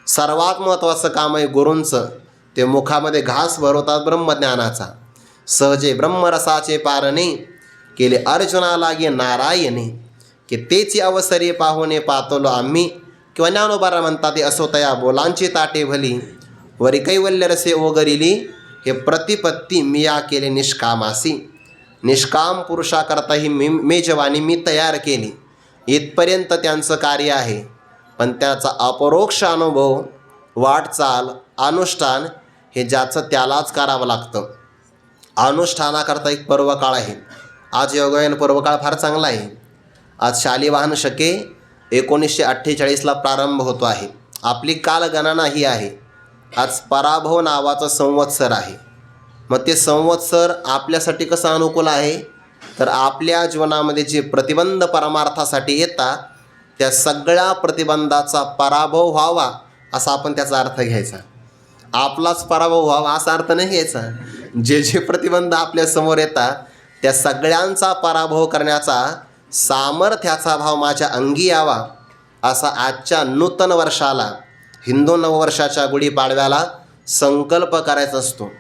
सर्वात महत्त्वाचं काम आहे गुरूंचं, ते मुखामध्ये घास भरवतात ब्रह्मज्ञानाचा. सहजे ब्रह्मरसाचे पारणे, केले अर्जुना लागे नारायणे, की तेची अवसरी पाहुणे पातलो आम्ही. किंवा ज्ञानोबारा म्हणतात ते असो तया बोलांची ताटे भली, वरी कैवल्य रसे ओगरिली, हे प्रतिपत्ती मिया केले निष्कामासी. निष्काम पुरुषाकरता ही मेजवानी मी तयार केली. इथपर्यंत त्यांचं कार्य आहे. पण त्याचा अपरोक्ष अनुभव, वाटचाल, अनुष्ठान हे ज्याचं त्यालाच करावं लागतं. अनुष्ठानाकरता एक पर्वकाळ आहे. आज योगायन पर्वकाळ फार चांगला आहे. आज शालिवाहन शके 1948ला प्रारंभ होतो आहे. आपली कालगणना ही आहे. आज पराभव नावाचं संवत्सर आहे. मग ते संवत्सर आपल्यासाठी कसं अनुकूल आहे, तर आपल्या जीवनामध्ये जे प्रतिबंध परमार्थासाठी येतात त्या सगळ्या प्रतिबंधाचा पराभव व्हावा असा आपण त्याचा अर्थ घ्यायचा. आपलाच पराभव व्हावा असा अर्थ नाही घ्यायचा. जे जे प्रतिबंध आपल्यासमोर येतात त्या सगळ्यांचा पराभव करण्याचा सामर्थ्याचा भाव माझ्या अंगी यावा असा आजच्या नूतन वर्षाला, हिंदू नववर्षाच्या गुढीपाडव्याला संकल्प करायचा असतो.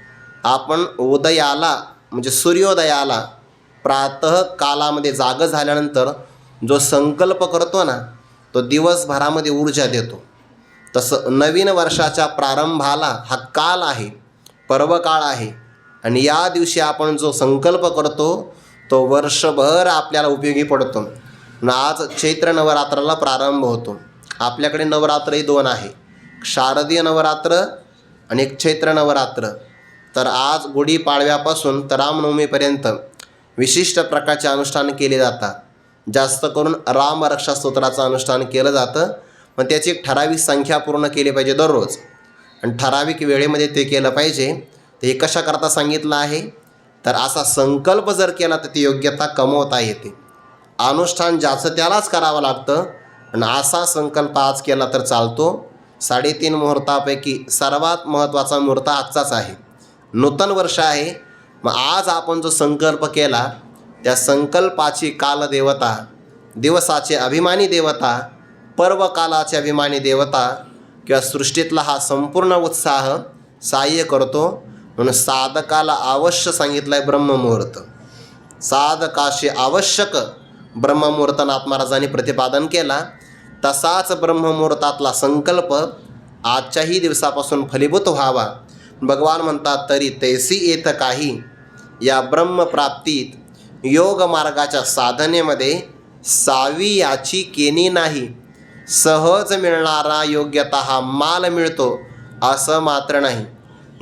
आपण उदयाला म्हणजे सूर्योदयाला प्रातः कालामध्ये जागं झाल्यानंतर जो संकल्प करतो ना तो दिवसभरामध्ये ऊर्जा देतो. तसं नवीन वर्षाच्या प्रारंभाला हा काल आहे, पर्वकाळ आहे. आणि या दिवशी आपण जो संकल्प करतो तो वर्षभर आपल्याला उपयोगी पडतो. आणि आज चैत्र नवरात्राला प्रारंभ होतो. आपल्याकडे नवरात्रही 2 आहे, शारदीय नवरात्र आणि एक चैत्र नवरात्र. तर आज गुढीपाडव्यापासून तर रामनवमीपर्यंत विशिष्ट प्रकारचे अनुष्ठान केले जातात. जास्त करून रामरक्षा स्तोत्राचं अनुष्ठान केलं जातं. पण त्याची एक ठराविक संख्या पूर्ण केली पाहिजे दररोज, आणि ठराविक वेळेमध्ये ते केलं पाहिजे. ते कशाकरता सांगितलं आहे, तर असा संकल्प जर केला तर ती योग्यता कमवता येते. अनुष्ठान ज्याचं त्यालाच करावं लागतं. आणि असा संकल्प आज केला तर चालतो. 3.5 मुहूर्तापैकी सर्वात महत्त्वाचा मुहूर्त आजचाच आहे. नूतन वर्ष आहे. मग आज आपण जो संकल्प केला त्या संकल्पाची कालदेवता, दिवसाचे अभिमानी देवता, पर्वकालाचे अभिमानी देवता किंवा सृष्टीतला हा संपूर्ण उत्साह सहाय्य करतो. म्हणून साधकाला अवश्य सांगितलं आहे ब्रह्ममुहूर्त. साधकाशी आवश्यक ब्रह्ममुहूर्त नाथ महाराजांनी प्रतिपादन केला. तसाच ब्रह्ममुहूर्तातला संकल्प आजच्याही दिवसापासून फलीभूत व्हावा. भगवान म्हणतात तरी तैसी येत काही, या ब्रह्मप्राप्तीत योग मार्गाच्या साधनेमध्ये सावी याची केनी नाही. सहज मिळणारा योग्यता हा माल मिळतो असं मात्र नाही.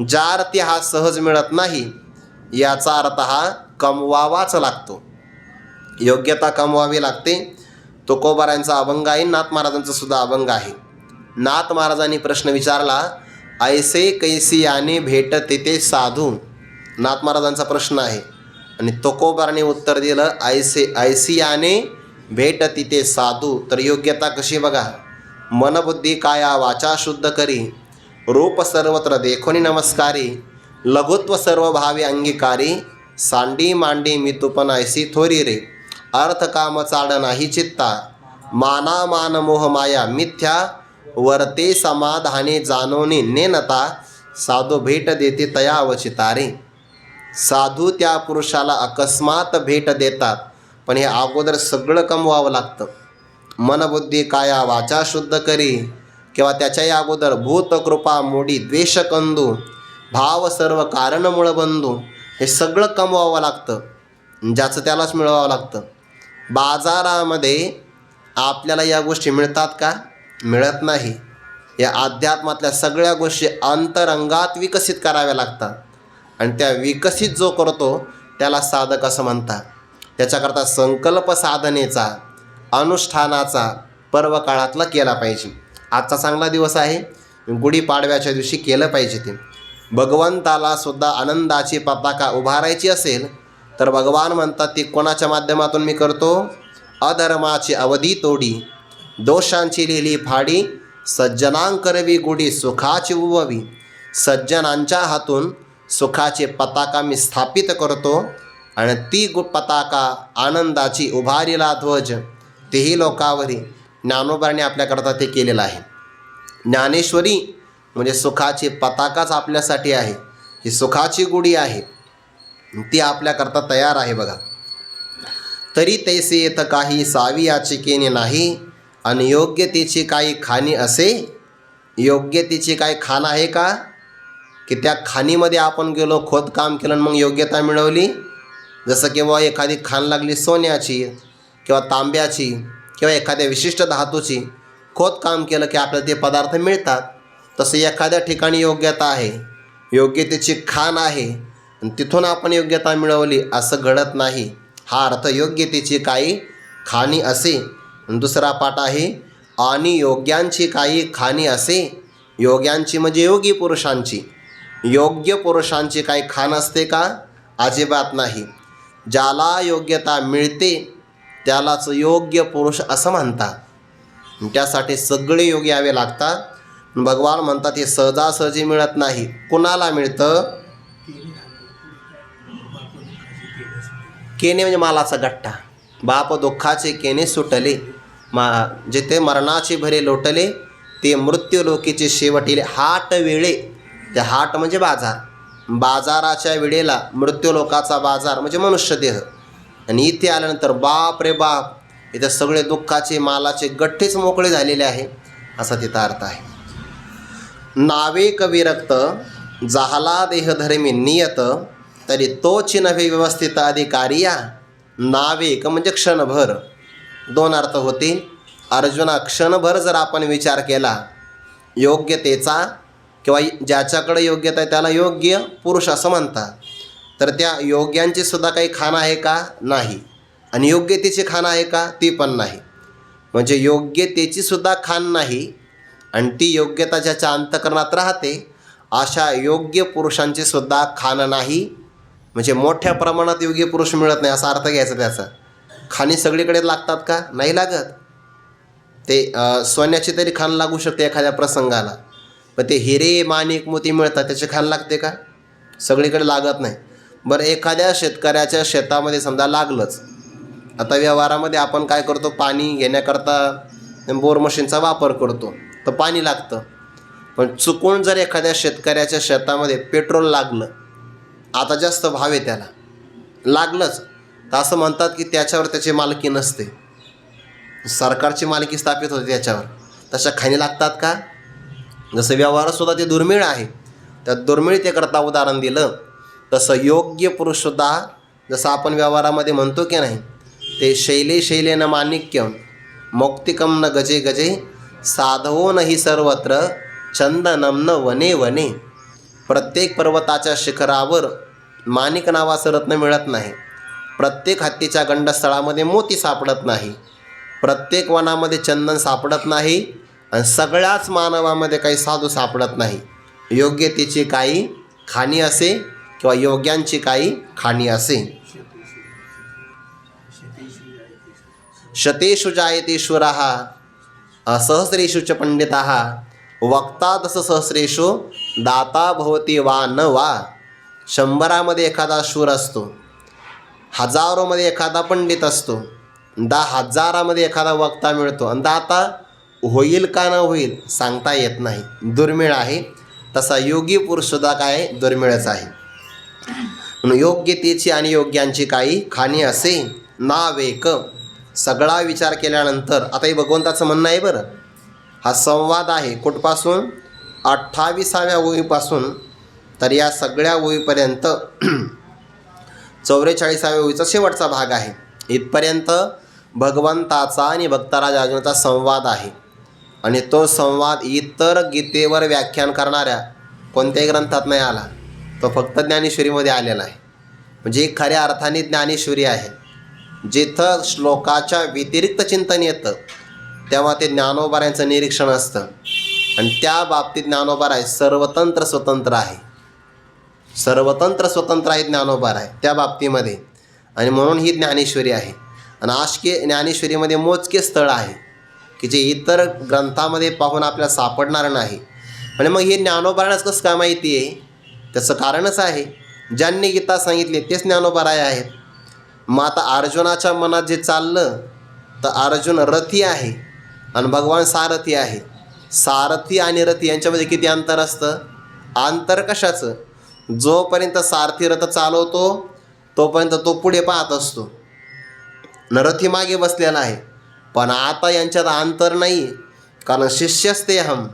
ज्यार्थी हा सहज मिळत नाही याचा अर्थ हा कमवावाच लागतो. योग्यता कमवावी लागते. तुकोबारायांचा अभंग आहे, नाथ महाराजांचा सुद्धा अभंग आहे. नाथ महाराजांनी प्रश्न विचारला, ऐसे कैसी याने भेटते ते साधू. नाथ महाराजांचा प्रश्न आहे. आणि तुकोबाराने उत्तर दिलं, ऐसी याने भेटती ते साधू. तर योग्यता कशी बघा, मनबुद्धी काया वाचा शुद्ध करी, रूप सर्वत्र देखोनी नमस्कारी, लघुत्व सर्व भावे अंगीकारी, सांडी मांडी मी तुपन ऐसी थोरी रे, अर्थ काम चाड नाही चित्ता, माना मान मोह माया मिथ्या, वर्ते समाधाने जाणोनी नेनता, साधू भेट देते तया अवचितारे. साधू त्या पुरुषाला अकस्मात भेट देतात, पण हे अगोदर सगळं कमवावं लागतं. मनबुद्धी काया वाचा शुद्ध करी, किंवा त्याच्याही अगोदर भूत कृपा मोडी द्वेष कंदू, भाव सर्व कारण मूळ बंधू, हे सगळं कमवावं लागतं. ज्याचं त्यालाच मिळवावं लागतं. बाजारामध्ये आपल्याला या गोष्टी मिळतात का? मिळत नाही. या अध्यात्मातल्या सगळ्या गोष्टी अंतरंगात विकसित कराव्या लागतात. आणि त्या विकसित जो करतो त्याला साधक असं म्हणतात. त्याच्याकरता संकल्प साधनेचा, अनुष्ठानाचा पर्व काळातला केला पाहिजे. आजचा चांगला दिवस आहे. गुढीपाडव्याच्या दिवशी केलं पाहिजे ते. भगवंताला सुद्धा आनंदाची पताका उभारायची असेल तर भगवान म्हणतात ती कोणाच्या माध्यमातून मी करतो? अधर्माची अवधी तोडी, दोषांची लिहिली फाडी, सज्जनांकरवी गुढी सुखाची उभवी. सज्जनांच्या हातून सुखाची पताका मी स्थापित करतो. आणि ती पताका आनंदाची उभारीला ध्वज, तेही लोकावरी. ज्ञानोबाने आपल्याकरता ते केलेलं आहे. ज्ञानेश्वरी म्हणजे सुखाची पताकाच आपल्यासाठी आहे. ही सुखाची गुढी आहे. ती आपल्याकरता तयार आहे बघा. तरी तैसे येत काही सावी याचिकेने नाही, आणि योग्यतेची काही खाणी असे. योग्यतेची काही खाण आहे का, की त्या खाणीमध्ये आपण गेलो, खोदकाम केलं आणि मग योग्यता मिळवली. जसं किंवा एखादी खाण लागली सोन्याची किंवा तांब्याची किंवा एखाद्या विशिष्ट धातूची, खोदकाम केलं की आपल्याला ते पदार्थ मिळतात. तसं एखाद्या ठिकाणी योग्यता आहे, योग्यतेची खाण आहे, आणि तिथून आपण योग्यता मिळवली असं घडत नाही. हा अर्थ योग्यतेची काही खाणी असे. दुसरा पाठ आहे, आणि योग्यांची काही खाणी असे. योग्यांची म्हणजे योगी पुरुषांची. योग्य पुरुषांची काही खाण असते का? अजिबात नाही. ज्याला योग्यता मिळते त्यालाच योग्य पुरुष असं म्हणतात. त्यासाठी सगळे योग यावे लागतात. भगवान म्हणतात हे सहजासहजी मिळत नाही. कुणाला मिळतं? केने म्हणजे मालाचा गठ्ठा. बाप दुःखाचे केने सुटले, जिथे मरणाचे भरे लोटले, ते मृत्यूलोकीचे शेवटीले. हाट वेळे, ते हाट म्हणजे बाजार. बाजाराच्या वेळेला मृत्यूलोकाचा बाजार म्हणजे मनुष्यदेह. आणि इथे आल्यानंतर बाप रे बाप, इथे सगळे दुःखाचे मालाचे गठ्ठेच मोकळे झालेले आहे, असा तिथं अर्थ आहे. नावेक विरक्त जाहला देहधर्मी नियत, तरी तोची नव्हे व्यवस्थित अधिकारिया. नावेक म्हणजे क्षणभर. दोन अर्थ होतील. अर्जुना, क्षणभर जर आपण विचार केला योग्यतेचा, किंवा ज्याच्याकडे योग्यता आहे त्याला योग्य पुरुष असं म्हणतात, तर त्या योग्यांची सुद्धा काही खाण आहे का? नाही. आणि योग्यतेची खाण आहे का? ती पण नाही. म्हणजे योग्यतेची सुद्धा खाण नाही, आणि ती योग्यता ज्याच्या अंतःकरणात राहते अशा योग्य पुरुषांची सुद्धा खाण नाही. म्हणजे मोठ्या प्रमाणात योग्य पुरुष मिळत नाही असा अर्थ घ्यायचा त्याचा. खाणी सगळीकडे लागतात का? नाही लागत. ते सोन्याची तरी खाण लागू शकते एखाद्या प्रसंगाला, पण ते हिरे माणिक मोती मिळतात त्याची खाण लागते का? सगळीकडे लागत नाही. बरं, एखाद्या शेतकऱ्याच्या शेतामध्ये समजा लागलंच. आता व्यवहारामध्ये आपण काय करतो, पाणी घेण्याकरता बोर मशीनचा वापर करतो, तर पाणी लागतं. पण चुकून जर एखाद्या शेतकऱ्याच्या शेतामध्ये पेट्रोल लागलं, आता जास्त भाव आहे त्याला, लागलंच, तर असं म्हणतात की त्याच्यावर त्याची मालकी नसते, सरकारची मालकी स्थापित होते त्याच्यावर. तशा खाणी लागतात का? जसं व्यवहारसुद्धा ते दुर्मिळ आहे, त्या दुर्मिळतेकरता उदाहरण दिलं. तसं योग्य पुरुषसुद्धा, जसं आपण व्यवहारामध्ये म्हणतो की नाही, ते शैले शैलेन माणिक्यम मौक्तिकम न गजे गजे, साधवो नाही सर्वत्र चंदनम न वने वने. प्रत्येक पर्वताच्या शिखरावर माणिक नावाचं रत्न मिळत नाही. प्रत्येक हत्तीच्या गंडस्थळामध्ये मोती सापडत नाही. प्रत्येक वनामध्ये चंदन सापडत नाही. आणि सगळ्याच मानवामध्ये काही साधू सापडत नाही. योग्यतेची काही खाणी असे किंवा योग्यांची काही खाणी असे. शतेषु जायते शूरः सहस्रेषु च पंडितः, वक्ता दश सहस्रेषु दाता भवती वा न वा. 100मध्ये एखादा शूर असतो, 1000मध्ये एखादा पंडित असतो, 10,000मध्ये एखादा वक्ता मिळतो, आणि दाता होईल का न होईल सांगता येत नाही, दुर्मिळ आहे. तसा योगी पुरुषसुद्धा काय दुर्मिळच आहे. म्हणून योग्यतेची आणि योग्यांची काही खाणी असे. नावेक, सगळा विचार केल्यानंतर, आता हे भगवंताचं म्हणणं आहे बरं. हा संवाद आहे कुठपासून? 28व्या ओळीपासून तर या सगळ्या ओळीपर्यंत 44व्या ओळीचा शेवटचा भाग आहे. इथपर्यंत भगवंताचा आणि भक्तराज अर्जुनाचा संवाद आहे. आणि तो संवाद इतर गीतेवर व्याख्यान करणाऱ्या कोणत्याही ग्रंथात नाही आला, तो फक्त ज्ञानेश्वरीमध्ये आलेला आहे. म्हणजे खऱ्या अर्थाने ज्ञानेश्वरी आहे. जिथं श्लोकाच्या व्यतिरिक्त चिंतन येतं तेव्हा ते ज्ञानोबारायांचं निरीक्षण असतं. आणि त्या बाबतीत ज्ञानोबाराय सर्वतंत्र स्वतंत्र आहे. सर्वतंत्र स्वतंत्र आहे ज्ञानोबार आहे त्या बाबतीमध्ये. आणि म्हणून ही ज्ञानेश्वरी आहे. आणि आशके ज्ञानेश्वरीमध्ये मोजके स्थळ आहे की जे इतर ग्रंथामध्ये पाहून आपल्याला सापडणार नाही. आणि मग हे ज्ञानोबारायणच कसं काय माहिती आहे? त्याचं कारणच आहे, ज्यांनी गीता सांगितली तेच ज्ञानोबाराय आहेत. मग आता अर्जुनाच्या मनात जे चाललं, तर अर्जुन रथी आहे आणि भगवान सारथी आहे. सारथी आणि रथी यांच्यामध्ये किती अंतर असतं? अंतर कशाचं? जोपर्यंत सारथी रथ चालवतो तोपर्यंत तो पुढे पाहत असतो, नरथी मागे बसलेला आहे. पण आता यांच्यात अंतर नाही, कारण शिष्यस्तेहम.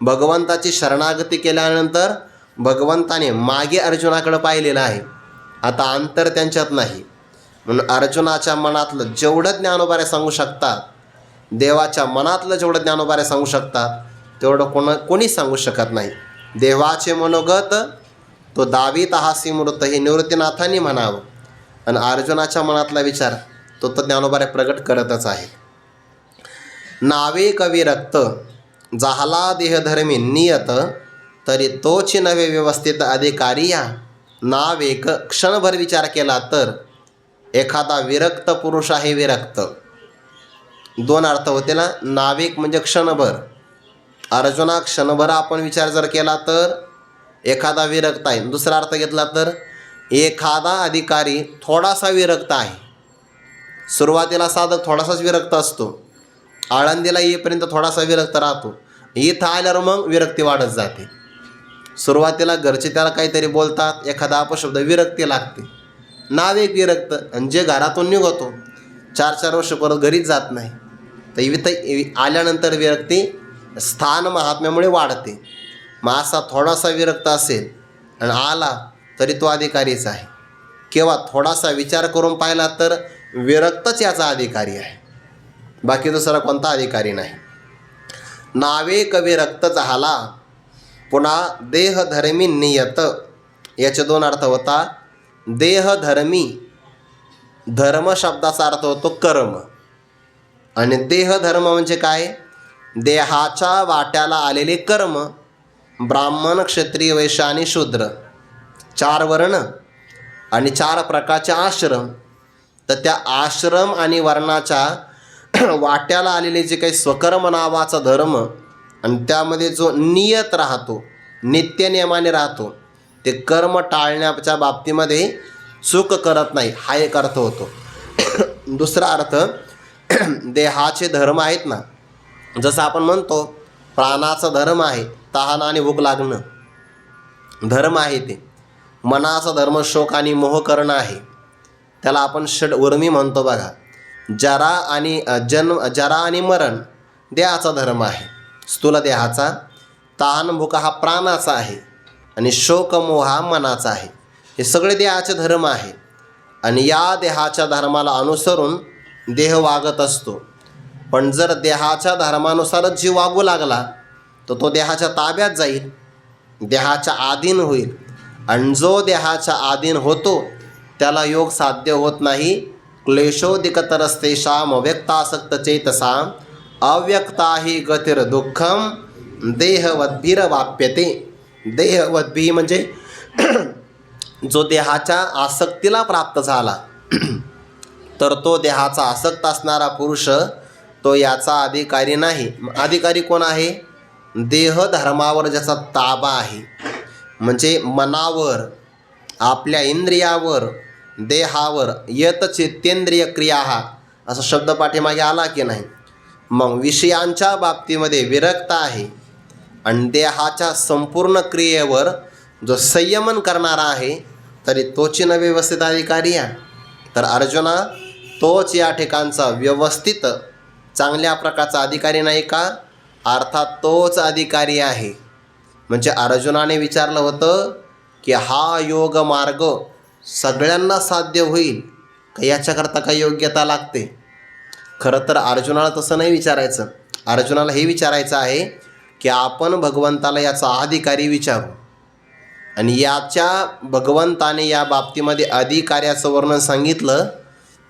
भगवंताची शरणागती केल्यानंतर भगवंताने मागे अर्जुनाकडे पाहिलेलं आहे. आता अंतर त्यांच्यात नाही. म्हणून अर्जुनाच्या मनातलं जेवढं ज्ञानोबारे सांगू शकतात, देवाच्या मनातलं जेवढं ज्ञानोबारे सांगू शकतात, तेवढं कोणीच सांगू शकत नाही. देवाचे मनोगत तो दावीत हासी मृत, हे निवृत्तीनाथांनी म्हणावं. आणि अर्जुनाच्या मनातला विचार तो ज्ञानोबारे प्रगट करतच आहे. नावे कवी रक्त झाला देहधर्मी नियत, तरी तोची नवे व्यवस्थित अधिकारी या. नाव एक क्षणभर विचार केला तर एखादा विरक्त पुरुष आहे. विरक्त दोन अर्थ होते ना. नाविक म्हणजे क्षणभर. अर्जुना क्षणभर आपण विचार जर केला तर एखादा विरक्त आहे. दुसरा अर्थ घेतला तर एखादा अधिकारी थोडासा विरक्त आहे. सुरुवातीला साधक थोडासाच विरक्त असतो, आळंदीला येईपर्यंत थोडासा विरक्त राहतो, इथं आल्यावर मग विरक्ती वाढत जाते. सुरुवातीला घरचे त्याला काहीतरी बोलतात, एखादा अपशब्द, विरक्ती लागते. नाविक विरक्त. आणि जे घरातून निघतो 4-4 वर्ष परत घरीच जात नाही, तर इथं आल्यानंतर विरक्ती स्थान महात्म्यामुळे वाढते. मग असा थोडासा विरक्त असेल आणि आला तरी तो अधिकारीच आहे. किंवा थोडासा विचार करून पाहिला तर विरक्तच याचा अधिकारी आहे, बाकी दुसरा कोणता अधिकारी नाही. नावे कवी रक्त झाला. पुन्हा देहधर्मी नियत, याचे दोन अर्थ होता. देहधर्मी, धर्म शब्दाचा अर्थ होतो कर्म, आणि देहधर्म म्हणजे काय? देहाच्या वाट्याला आलेले कर्म. ब्राह्मण, क्षत्रिय, वैश्य आणि शूद्र 4 वर्ण आणि 4 प्रकारचे आश्रम. तर त्या आश्रम आणि वर्णाच्या वाट्याला आलेले जे काही स्वकर्म नावाचा धर्म, आणि त्यामध्ये जो नियत राहतो, नित्यनियमाने राहतो, ते कर्म टाळण्याच्या बाबतीमध्ये चूक करत नाही, हा एक अर्थ होतो. दुसरा अर्थ, देहाचे धर्म आहेत ना, जसं आपण म्हणतो प्राणाचा धर्म आहे तहान आणि भूक लागणं, धर्म आहे ते. मनाचा धर्म शोक आणि मोह करणं आहे, त्याला आपण षड्वर्मी म्हणतो बघा. जरा आणि मरण देहाचा धर्म आहे, स्थूल देहाचा. तहान भूक हा प्राणाचा आहे, आणि शोक मोह हा मनाचा आहे. हे सगळे देहाचे धर्म आहे, आणि या देहाच्या धर्माला अनुसरून देह वागत असतो. पण जर देहाच्या धर्मानुसारच जीव वागू लागला तर तो देहाच्या ताब्यात जाईल, देहाच्या अधीन होईल. आणि जो देहाच्या अधीन होतो त्याला योग साध्य होत नाही. क्लेशोदिकतरस्तेषाम अव्यक्तासक्त चेतसाम अव्यक्ता हि गतिर् दुःखम देहवद्भिर्वाप्यते. देहवद्भी म्हणजे जो देहाच्या आसक्तीला प्राप्त झाला, तर तो देहाचा आसक्त असणारा पुरुष तो याचा अधिकारी नाही. अधिकारी कोण आहे? देहधर्मावर ज्याचा ताबा आहे, म्हणजे मनावर, आपल्या इंद्रियावर, देहावर. यत चित्तेंद्रिय क्रिया, असा शब्द पाठीमागे आला की नाही. मग विषयांच्या बाबतीमध्ये विरक्त आहे, आणि देहाच्या संपूर्ण क्रियेवर जो संयमन करणारा आहे, तरी तोची न व्यवस्थित अधिकारी आहे. तर अर्जुना, तोच या ठिकाणचा व्यवस्थित चांगल्या प्रकारचा अधिकारी नाही का? अर्थात तोच अधिकारी आहे. म्हणजे अर्जुनाने विचारलं होतं की हा योग मार्ग सगळ्यांना साध्य होईल का, याच्याकरता काही योग्यता लागते? खरं तर अर्जुनाला तसं नाही विचारायचं. अर्जुनाला हे विचारायचं आहे की आपण भगवंताला याचा अधिकारी विचारू, आणि याच्या भगवंताने या बाबतीमध्ये अधिकाऱ्याचं वर्णन सांगितलं,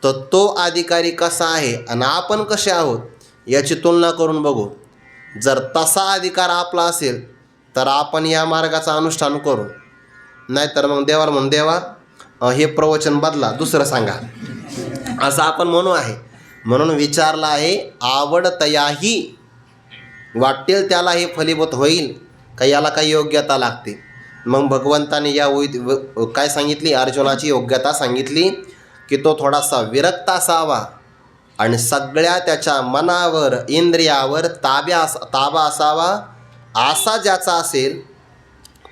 तर तो अधिकारी कसा आहे आणि आपण कसे आहोत याची तुलना करून बघू. जर तसा अधिकार आपला असेल तर आपण या मार्गाचं अनुष्ठान करू, नाहीतर मग देवाला म्हणून, देवा हे प्रवचन बदला, दुसरं सांगा, असं आपण म्हणू आहे. म्हणून विचारलं आहे, आवडतयाही वाटेल त्याला हे फलीभूत होईल का, याला काही योग्यता लागते? मग भगवंताने या काय सांगितली? अर्जुनाची योग्यता सांगितली की तो थोडासा विरक्त असावा, आणि सगळ्या त्याच्या मनावर, इंद्रियावर ताबा असावा. असा ज्याचा असेल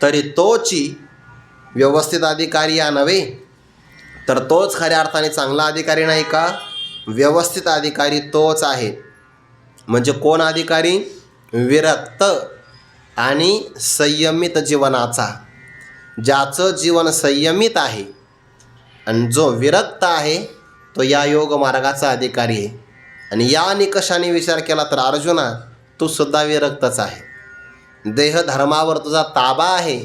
तरी तोची व्यवस्थित अधिकारी या नव्हे. तर तोच खऱ्या अर्थाने चांगला अधिकारी नाही का? व्यवस्थित अधिकारी तोच आहे. म्हणजे कोण अधिकारी? विरक्त आणि संयमित जीवनाचा. ज्याचं जीवन संयमित आहे आणि जो विरक्त आहे तो या योग मार्गाचा अधिकारी आहे. आणि या निकषाने विचार केला तर अर्जुना, तू सुद्धा विरक्तच आहे. देहधर्मावर तुझा ताबा आहे,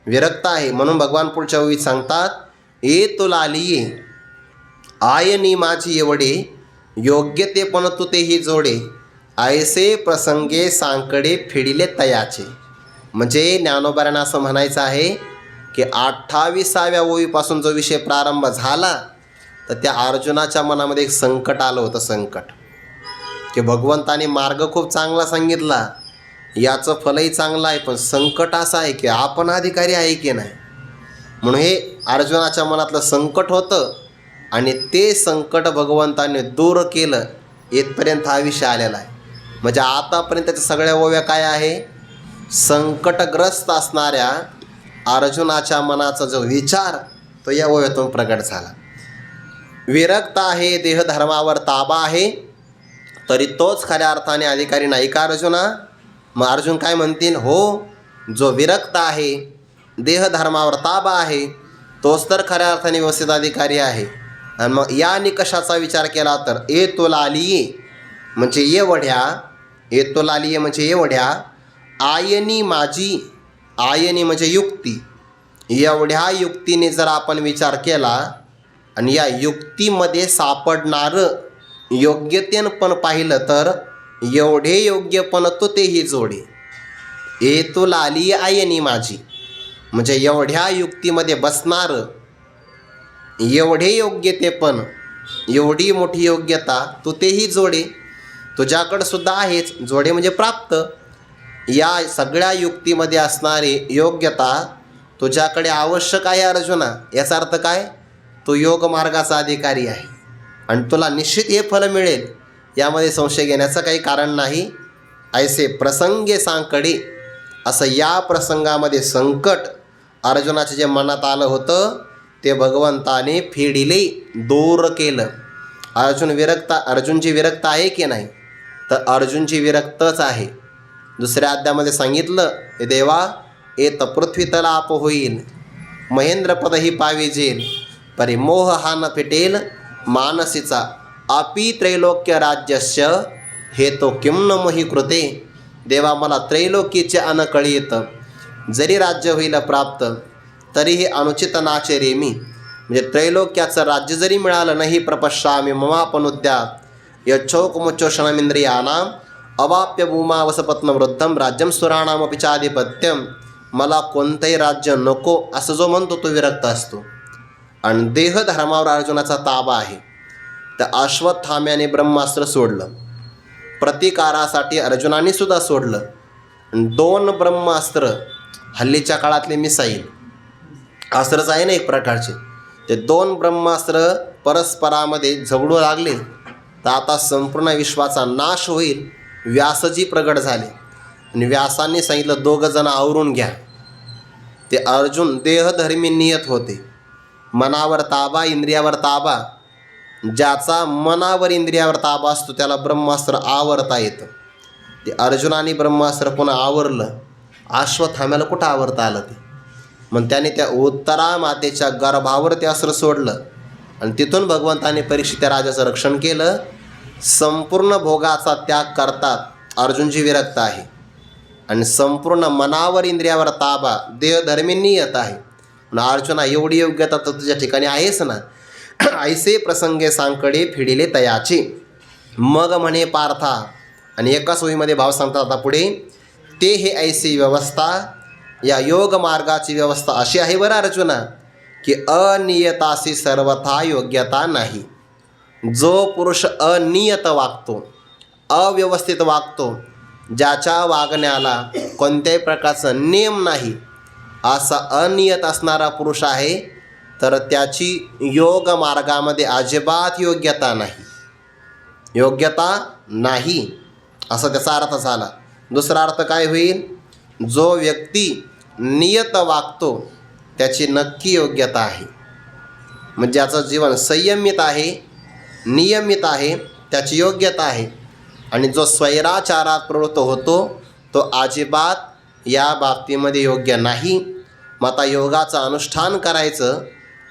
विरक्त आहे. म्हणून भगवान पुढच्या ओळीत सांगतात, ए तो लालिये आयनी माझी एवढे, योग्य ते पण तू तेही जोडे, ऐसे प्रसंगे सांकडे फिडिले तयाचे. म्हणजे ज्ञानोबांना असं म्हणायचं आहे की 28व्या ओळीपासून जो विषय प्रारंभ झाला तर त्या अर्जुनाच्या मनामध्ये एक संकट आलं होतं. संकट की भगवंताने मार्ग खूप चांगला सांगितला, याचं फलही चांगलं आहे, पण संकट असं आहे की आपण अधिकारी आहे की नाही. म्हणून हे अर्जुनाच्या मनातलं संकट होतं आणि ते संकट भगवंताने दूर केलं. इथपर्यंत हा विषय आलेला आहे. म्हणजे आतापर्यंत त्याच्या सगळ्या ओव्या काय आहे? संकटग्रस्त असणाऱ्या अर्जुनाच्या मनाचा जो विचार तो या ओव्यातून प्रगट झाला. विरक्त आहे, देहधर्मावर ताबा आहे, तरी तोच खऱ्या अर्थाने अधिकारी नाही का अर्जुना? मग अर्जुन काय म्हणतील? हो, जो विरक्त आहे, देहधर्मावर ताबा आहे, तोच तर खऱ्या अर्थाने व्यवस्थित अधिकारी आहे. आणि मग या निकषाचा विचार केला तर ए तो लालिये म्हणजे एवढ्या, ए तो लालिये म्हणजे एवढ्या, आयनी माझी, आयनी म्हणजे युक्ती, एवढ्या युक्तीने जर आपण विचार केला आणि या युक्तीमध्ये सापडणारं योग्यतेनं पण पाहिलं तर एवढे योग्यपण तो तेही जोडे. ए तो लाली आयनी माझी म्हणजे एवढ्या युक्तीमध्ये बसणारं, एवढे योग्यतेपण, एवढी मोठी योग्यता तू तेही जोडे. तुझ्याकडं सुद्धा आहेच. जोडे म्हणजे प्राप्त. या सगळ्या युक्तीमध्ये असणारी योग्यता तुझ्याकडे आवश्यक आहे अर्जुना. याचा अर्थ काय? तो योग मार्गाचा अधिकारी आहे आणि तुला निश्चित हे फल मिळेल, यामध्ये संशय घेण्याचं काही कारण नाही. ऐसे प्रसंगे सांकडे, असं या प्रसंगामध्ये संकट अर्जुनाच्या जे मनात आलं होतं ते भगवंताने फेडिले, दूर केलं. अर्जुनजी विरक्त आहे की नाही? तर अर्जुनजी विरक्तच आहे. दुसऱ्या अध्यायामध्ये सांगितलं, हे देवा येत पृथ्वी तलाप होईल, महेंद्रपदही पाविजेल, परी मोह हा न फिटेल मानसीचा, आपी त्रैलोक्य राज्यस्य हे तो किम न मोही कृते. देवा मला त्रैलोकीचे अन कळीत, जरी राज्य होईल प्राप्त तरीही अनुचित नाचे रे मी. म्हणजे त्रैलोक्याचं राज्य जरी मिळालं नाही, प्रपश्यामी ममापनुद्यात यच्छोकमुच्चोषणमिंद्रियानां अवाप्य भूमा वसपत्न वृद्धम राज्यम सुराणामपि चाधिपत्यम. मला कोणतंही राज्य नको असं जो म्हणतो तो विरक्त असतो. आणि देहधर्मावर अर्जुनाचा ताबा आहे. तर अश्वत्थाम्याने ब्रह्मास्त्र सोडलं, प्रतिकारासाठी अर्जुनाने सुद्धा सोडलं. 2 ब्रह्मास्त्र, हल्लीच्या काळातले मिसाईल अस्त्रच आहे ना एक प्रकारचे, ते 2 ब्रह्मास्त्र परस्परामध्ये झगडू लागले तर आता संपूर्ण विश्वाचा नाश होईल. व्यासजी प्रगट झाले आणि व्यासांनी सांगितलं 2 जण आवरून घ्या. ते अर्जुन देहधर्मी नियत होते. मनावर ताबा, इंद्रियावर ताबा. ज्याचा मनावर इंद्रियावर ताबा असतो त्याला ब्रह्मास्त्र आवरता येतं. ते अर्जुनाने ब्रह्मास्त्र पुन्हा आवरलं. अश्वत्थाम्याला कुठं आवरता आलं ते? मग त्याने त्या उत्तरा मातेच्या गर्भावर ते अस्त्र सोडलं आणि तिथून भगवंताने परीक्षित राजाचं रक्षण केलं. संपूर्ण भोगाचा त्याग करतात अर्जुनजी विरक्त आहे आणि संपूर्ण मनावर इंद्रियावर ताबा देहधर्मी नियत आहे. अर्जुना एवढी योग्यता तर तुझ्या ठिकाणी आहेच ना. ऐसे प्रसंगे सांकडे फिडिले तयाचे. मग म्हणे पार्था, आणि एकाच ओळीमध्ये भाव सांगतात आता पुढे, ते हे ऐसी व्यवस्था, या योग मार्गाची व्यवस्था अशी आहे बरं अर्जुना, की अनियतासी सर्वथा योग्यता नाही. जो पुरुष अनियत वागतो, अव्यवस्थित वागतो, ज्याच्या वागण्याला कोणत्याही प्रकारचा नियम नाही, असा अनियत असणारा पुरुष आहे, तर त्याची योग मार्गामध्ये अजिबात योग्यता नाही. योग्यता नाही असा त्याचा अर्थ झाला. दुसरा अर्थ काय होईल? जो व्यक्ती नियत वागतो त्याची नक्की योग्यता आहे. म्हणजे ज्याचं जीवन संयमित आहे, नियमित आहे, त्याची योग्यता आहे. आणि जो स्वैराचारात प्रवृत्त होतो तो अजिबात या बाबतीमध्ये योग्य नाही. मग आता योगाचं अनुष्ठान करायचं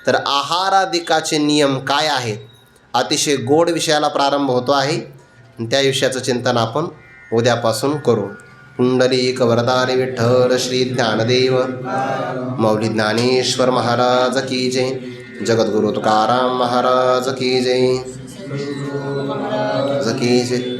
तर आहारादिकाचे नियम काय आहेत, अतिशय गोड विषयाला प्रारंभ होतो आहे. त्या विषयाचं चिंतन आपण उद्यापासून करू. पुंडलिक वरदारी विठ्ठल श्री ज्ञानदेव मौली ज्ञानेश्वर महाराज की जय. जगद्गुरु तुकाराम महाराज की जय. की जय.